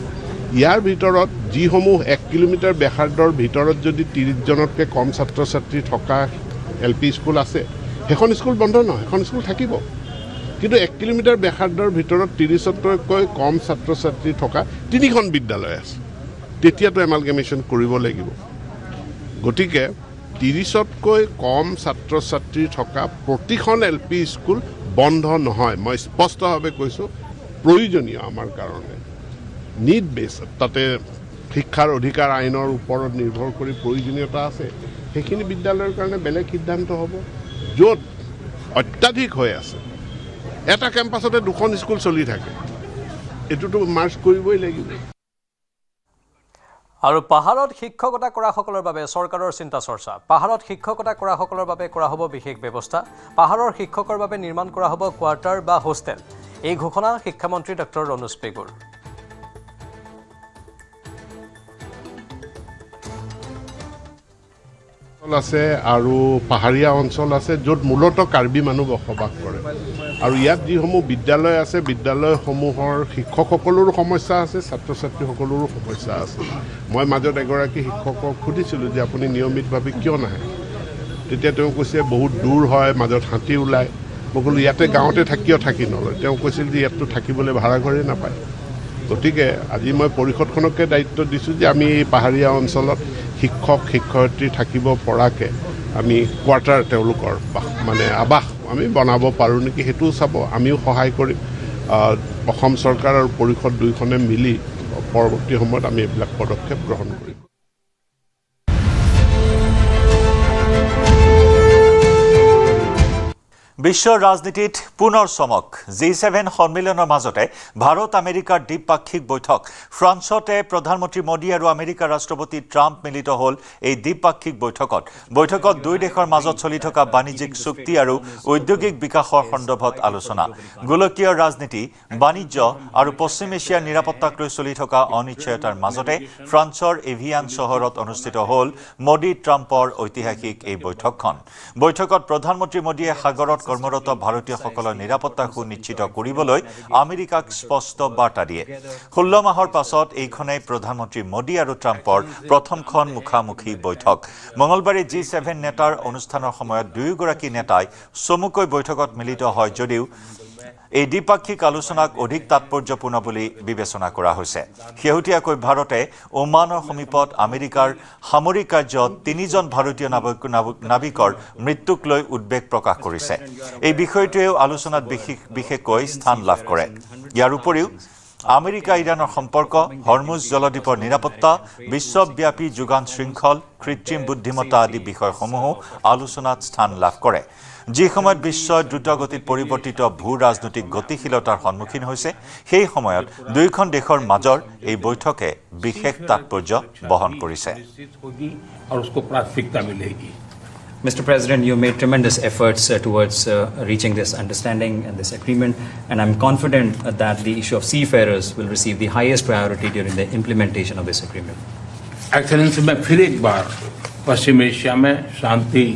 ইয়াৰ ভিতৰত যিসমূহ 1 কিলোমিটাৰ ব্যাসাৰ্ধৰ ভিতৰত যদি 30জনতকৈ কম ছাত্ৰ ছাত্ৰী থকা LP স্কুল আছে, সেইখন স্কুল বন্ধ নহয়, সেইখন স্কুল থাকিব। কিন্তু 1 কিলোমিটাৰ ব্যাসাৰ্ধৰ ভিতৰত 30তকৈ কম ছাত্ৰ ছাত্ৰী থকা 3খন বিদ্যালয় আছে, তেতিয়াতো এমালগেমেশ্যন কৰিব লাগিব। গতিকে 30তকৈ কম ছাত্ৰ ছাত্ৰী থকা প্ৰতিখন LP স্কুল বন্ধ নহয়। মই স্পষ্টভাৱে কৈছোঁ, প্ৰয়োজনীয় আমাৰ কাৰণে নিড বেছ, তাতে শিক্ষাৰ অধিকাৰ আইনৰ ওপৰত নিৰ্ভৰ কৰি প্ৰয়োজনীয়তা আছে। সেইখিনি বিদ্যালয়ৰ কাৰণে বেলেগ সিদ্ধান্ত হ'ব। য'ত অত্যাধিক হৈ আছে, এটা কেম্পাছতে 2খন স্কুল চলি থাকে, এইটোতো মাৰ্চ কৰিবই লাগিব। আৰু পাহাৰত শিক্ষকতা কৰাসকলৰ বাবে চৰকাৰৰ চিন্তা চৰ্চা। পাহাৰত শিক্ষকতা কৰাসকলৰ বাবে কৰা হ'ব বিশেষ ব্যৱস্থা। পাহাৰৰ শিক্ষকৰ বাবে নিৰ্মাণ কৰা হ'ব কোৱাৰ্টাৰ বা হোষ্টেল। এই ঘোষণা শিক্ষামন্ত্ৰী ডক্টৰ ৰণোজ পেগুৰ। আছে আৰু পাহাৰীয়া অঞ্চল আছে য'ত মূলতঃ কাৰ্বি মানুহ বসবাস কৰে। আৰু ইয়াত যিসমূহ বিদ্যালয় আছে, বিদ্যালয়সমূহৰ শিক্ষকসকলৰো সমস্যা আছে, ছাত্ৰ ছাত্ৰীসকলৰো সমস্যা আছে। মই মাজত এগৰাকী শিক্ষকক সুধিছিলোঁ যে আপুনি নিয়মিতভাৱে কিয় নাহে? তেতিয়া তেওঁ কৈছে বহুত দূৰ হয়, মাজত হাতী ওলায়। মই ক'লোঁ ইয়াতে গাঁৱতে থাকি নলয়। তেওঁ কৈছিল যে ইয়াততো থাকিবলৈ ভাড়া ঘৰে নাপায়। গতিকে আজি মই পৰিষদখনকে দায়িত্ব দিছোঁ যে আমি এই পাহাৰীয়া অঞ্চলত শিক্ষক শিক্ষয়িত্ৰী থাকিব পৰাকৈ আমি কোৱাৰ্টাৰ তেওঁলোকৰ মানে আৱাস আমি বনাব পাৰোঁ নেকি, সেইটোও চাব। আমিও সহায় কৰিম। অসম চৰকাৰ আৰু পৰিষদ দুয়োখনে মিলি পৰৱৰ্তী সময়ত আমি এইবিলাক পদক্ষেপ গ্ৰহণ কৰিম। বিশ্বৰ ৰাজনীতিত পুনৰ চমক। G7 সন্মিলনৰ মাজতে ভাৰত আমেৰিকাৰ দ্বিপাক্ষিক বৈঠক। ফ্ৰান্সতে প্ৰধানমন্ত্ৰী মোদী আৰু আমেৰিকাৰ ৰাষ্ট্ৰপতি ট্ৰাম্প মিলিত হ'ল এই দ্বিপাক্ষিক বৈঠকত। বৈঠকত দুই দেশৰ মাজত চলি থকা বাণিজ্যিক চুক্তি আৰু ঔদ্যোগিক বিকাশৰ সন্দৰ্ভত আলোচনা। গোলকীয় ৰাজনীতি, বাণিজ্য আৰু পশ্চিম এছিয়াৰ নিৰাপত্তাক লৈ চলি থকা অনিশ্চয়তাৰ মাজতে ফ্ৰান্সৰ এভিয়ান চহৰত অনুষ্ঠিত হ'ল মোদী ট্ৰাম্পৰ ঐতিহাসিক এই বৈঠকখন। বৈঠকত প্ৰধানমন্ত্ৰী মোদীয়ে সাগৰত কৰ্মৰত ভাৰতীয়সকলৰ নিৰাপত্তা সুনিশ্চিত কৰিবলৈ আমেৰিকাক স্পষ্ট বাৰ্তা দিয়ে। 16 মাহৰ পাছত এইখনেই প্ৰধানমন্ত্ৰী মোদী আৰু ট্ৰাম্পৰ প্ৰথমখন মুখামুখি বৈঠক। মঙলবাৰে G7 নেতাৰ অনুষ্ঠানৰ সময়ত দুয়োগৰাকী নেতাই চমুকৈ বৈঠকত মিলিত হয় যদিও এই দ্বিপাক্ষিক আলোচনাক অধিক তাৎপৰ্যপূৰ্ণ বুলি বিবেচনা কৰা হৈছে। শেহতীয়াকৈ ভাৰতে ওমানৰ সমীপত আমেৰিকাৰ সামৰিক কাৰ্যত 3জন ভাৰতীয় নাবিকৰ মৃত্যুক লৈ উদ্বেগ প্ৰকাশ কৰিছে। এই বিষয়টোৱেও আলোচনাত বিশেষকৈ স্থান লাভ কৰে। ইয়াৰ উপৰিও আমেৰিকা ইৰাণৰ সম্পৰ্ক, হৰমুজ জলদ্বীপৰ নিৰাপত্তা, বিশ্বব্যাপী যোগান শৃংখল, কৃত্ৰিম বুদ্ধিমত্তা আদি বিষয়সমূহো আলোচনাত স্থান লাভ কৰে। যি সময়ত বিশ্বই দ্ৰুতগতিত পৰিৱৰ্তিত ভূ ৰাজনৈতিক গতিশীলতাৰ সন্মুখীন হৈছে, সেই সময়ত দুয়োখন দেশৰ মাজৰ এই বৈঠকে বিশেষ তাৎপৰ্য বহন কৰিছে। Mr. President, you made tremendous efforts towards reaching this understanding and this agreement, and I'm confident that the issue of seafarers will receive the highest priority during the implementation of this agreement. Excellency, मैं फिर एक बार पश्चिम Asia में शांति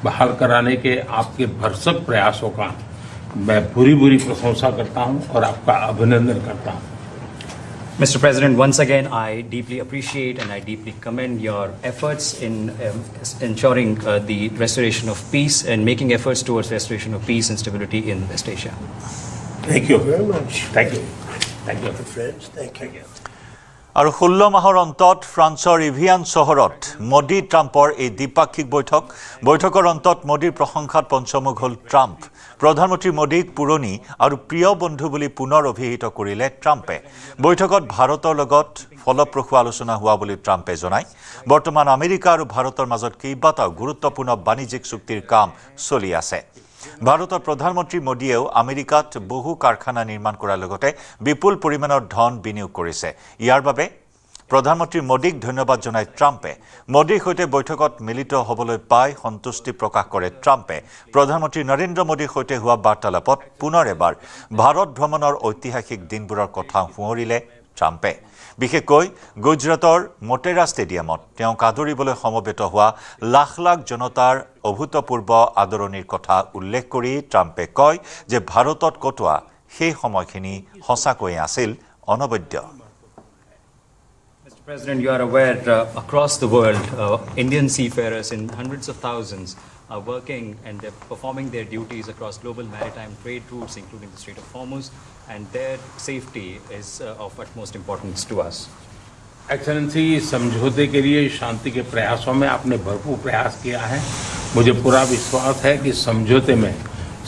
बहाल कराने के आपके भरसक प्रयासों का मैं पूरी प्रशंसा करता हूं और आपका अभिनंदन करता हूं। Mr. President, once again, I deeply appreciate and I deeply commend your efforts in ensuring the restoration of peace and making efforts towards restoration of peace and stability in West Asia. Thank you very much. Thank you. Thank you, friends. Thank you. আৰু 16 মাহৰ অন্তত ফ্ৰান্সৰ ইভিয়ান চহৰত মোদী ট্ৰাম্পৰ এই দ্বিপাক্ষিক বৈঠকৰ অন্তত মোদীৰ প্ৰশংসাত পঞ্চমুখ হ'ল ট্ৰাম্প। প্ৰধানমন্ত্ৰী মোদীক পুৰণি আৰু প্ৰিয় বন্ধু বুলি পুনৰ অভিহিত কৰিলে ট্ৰাম্পে। বৈঠকত ভাৰতৰ লগত ফলপ্ৰসূ আলোচনা হোৱা বুলি ট্ৰাম্পে জনায়। বৰ্তমান আমেৰিকা আৰু ভাৰতৰ মাজত কেইবাটাও গুৰুত্বপূৰ্ণ বাণিজ্যিক চুক্তিৰ কাম চলি আছে। ভাৰতৰ প্ৰধানমন্ত্ৰী মোদীয়েও আমেৰিকাত বহু কাৰখানা নিৰ্মাণ কৰাৰ লগতে বিপুল পৰিমাণৰ ধন বিনিয়োগ কৰিছে। ইয়াৰ বাবে প্ৰধানমন্ত্ৰী মোদীক ধন্যবাদ জনাই ট্ৰাম্পে। মোদীৰ সৈতে বৈঠকত মিলিত হ'বলৈ পাই সন্তুষ্টি প্ৰকাশ কৰে ট্ৰাম্পে। প্ৰধানমন্ত্ৰী নৰেন্দ্ৰ মোদীৰ সৈতে হোৱা বাৰ্তালাপত পুনৰ এবাৰ ভাৰত ভ্ৰমণৰ ঐতিহাসিক দিনবোৰৰ কথা সোঁৱৰিলে ট্ৰাম্পে। বিশেষকৈ গুজৰাটৰ মোটেৰা ষ্টেডিয়ামত তেওঁক আদৰিবলৈ সমবেত হোৱা লাখ লাখ জনতাৰ অভূতপূৰ্ব আদৰণিৰ কথা উল্লেখ কৰি ট্ৰাম্পে কয় যে ভাৰতত কটোৱা সেই সময়খিনি সঁচাকৈয়ে আছিল অনবদ্য। Mr. President, you are aware across the world, Indian seafarers in hundreds of thousands are working and they're performing their duties across global maritime trade routes, including the Strait of Hormuz, and their safety is of utmost importance to us. Excellency, समझौते के लिए शांति के प्रयासों में आपने भरपूर प्रयास किया है। मुझे पूरा विश्वास है कि समझौते में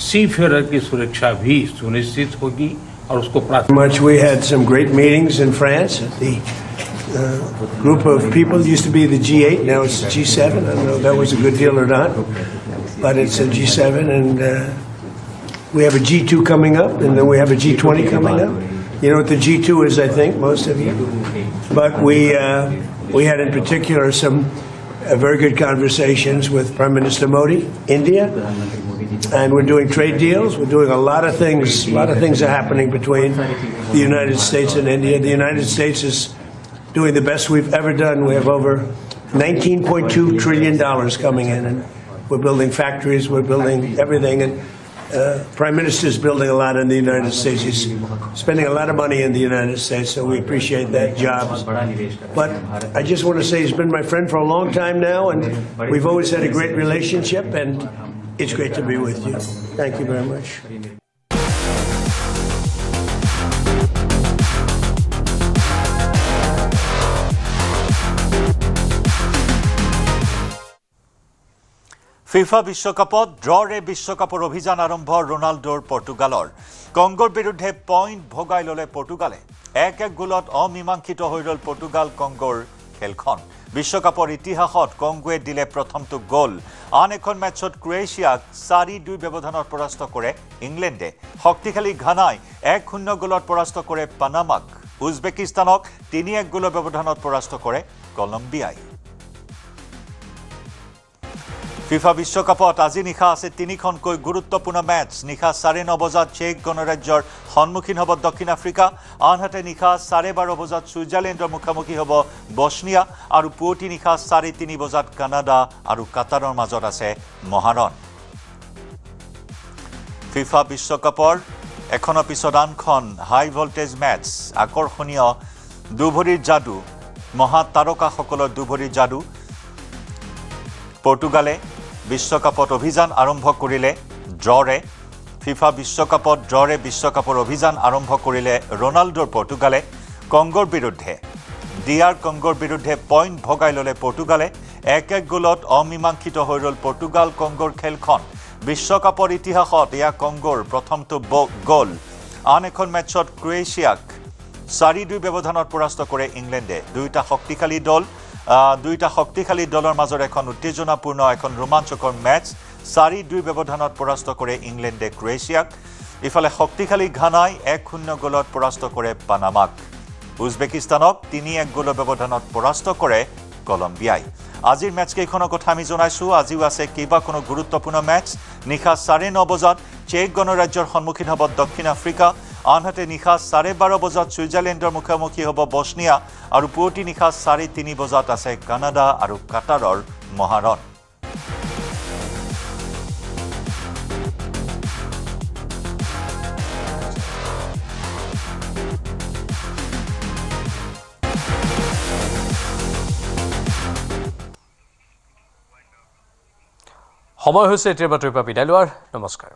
सीफेयर की सुरक्षा भी सुनिश्चित होगी और उसको Much we had some great meetings in France. The group of people used to be the G8, now it's the G7. I don't know if that was a good deal or not, but it's a G7, and we have a G2 coming up, and then we have a G20 coming up. You know what the G2 is, I think, most of you. But we had in particular some very good conversations with Prime Minister Modi, India. And we're doing trade deals. We're doing a lot of things. A lot of things are happening between the United States and India. The United States is doing the best we've ever done. We have over $19.2 trillion coming in, and we're building factories. We're building everything. And Prime Minister is building a lot in the United States. He's spending a lot of money in the United States, so we appreciate that, jobs. But I just want to say he's been my friend for a long time now, and we've always had a great relationship, and it's great to be with you. Thank you very much. FIFA বিশ্বকাপত ড্ৰৰে বিশ্বকাপৰ অভিযান আৰম্ভ ৰোনাল্ডোৰ পৰ্তুগালৰ কংগোৰ বিৰুদ্ধে point ভগাই ল'লে পৰ্তুগালে 1-1 গোলত অমীমাংসিত হৈ ৰ'ল Portugal কংগোৰ খেলখন বিশ্বকাপৰ ইতিহাসত কংগোৱে দিলে প্ৰথমটো গোল আন এখন মেচত ক্ৰোয়েছিয়াক 4-2 ব্যৱধানত পৰাস্ত কৰে ইংলেণ্ডে শক্তিশালী ঘানাই 1-0 গোলত পৰাস্ত কৰে পানামাক উজবেকিস্তানক 3-1 গোলৰ ব্যৱধানত পৰাস্ত কৰে কলম্বিয়াই ফিফা বিশ্বকাপত আজি নিশা আছে 3খনকৈ গুৰুত্বপূৰ্ণ মেচ নিশা 9:30 বজাত চেক গণৰাজ্যৰ সন্মুখীন হ'ব দক্ষিণ আফ্ৰিকা আনহাতে নিশা 12:30 বজাত ছুইজাৰলেণ্ডৰ মুখামুখি হ'ব বছনিয়া আৰু পুৱতি নিশা 3:30 বজাত কানাডা আৰু কাটাৰৰ মাজত আছে মহাৰণ ফিফা বিশ্বকাপৰ এখনৰ পিছত আনখন হাই ভল্টেজ মেচ আকৰ্ষণীয় দুভৰিৰ যাদু মহাতাৰকাসকলৰ দুভৰিৰ যাদু পৰ্তুগালে বিশ্বকাপত অভিযান আৰম্ভ কৰিলে ড্ৰৰে ফিফা বিশ্বকাপত ড্ৰৰে বিশ্বকাপৰ অভিযান আৰম্ভ কৰিলে ৰোনাল্ডোৰ পৰ্তুগালে কংগোৰ বিৰুদ্ধে ডিআৰ কংগোৰ বিৰুদ্ধে পইণ্ট ভগাই ল'লে পৰ্তুগালে 1-1 গোলত অমীমাংসিত হৈ ৰ'ল পৰ্তুগাল কংগোৰ খেলখন বিশ্বকাপৰ ইতিহাসত এয়া কংগোৰ প্ৰথমটো গোল আন এখন মেচত ক্ৰোয়েছিয়াক 4-2 ব্যৱধানত পৰাস্ত কৰে ইংলেণ্ডে দুইটা শক্তিশালী দলৰ মাজৰ এখন উত্তেজনাপূৰ্ণ এখন ৰোমাঞ্চকৰ মেচ 4-2 ব্যৱধানত পৰাস্ত কৰে ইংলেণ্ডে ক্ৰোয়েছিয়াক ইফালে শক্তিশালী ঘানাই 1-0 গোলত পৰাস্ত কৰে পানামাক উজবেকিস্তানক 3-1 গোলৰ ব্যৱধানত পৰাস্ত কৰে কলম্বিয়াই আজিৰ মেচ কেইখনৰ কথা আমি জনাইছো আজিও আছে কিবা কোনো গুৰুত্বপূৰ্ণ মেচ নিশা 9:30 বজাত চেক গণৰাজ্যৰ সন্মুখীন হ'ব দক্ষিণ আফ্ৰিকা আনহাতে নিশা 12:30 বজাত ছুইজাৰলেণ্ডৰ মুখামুখি হ'ব বছনিয়া আৰু পুৱতি নিশা 3:30 বজাত আছে কানাডা আৰু কাটাৰৰ মহাৰণ সময় হৈছে এতিয়াৰ বাতৰি পৰা বিদায় লোৱাৰ নমস্কাৰ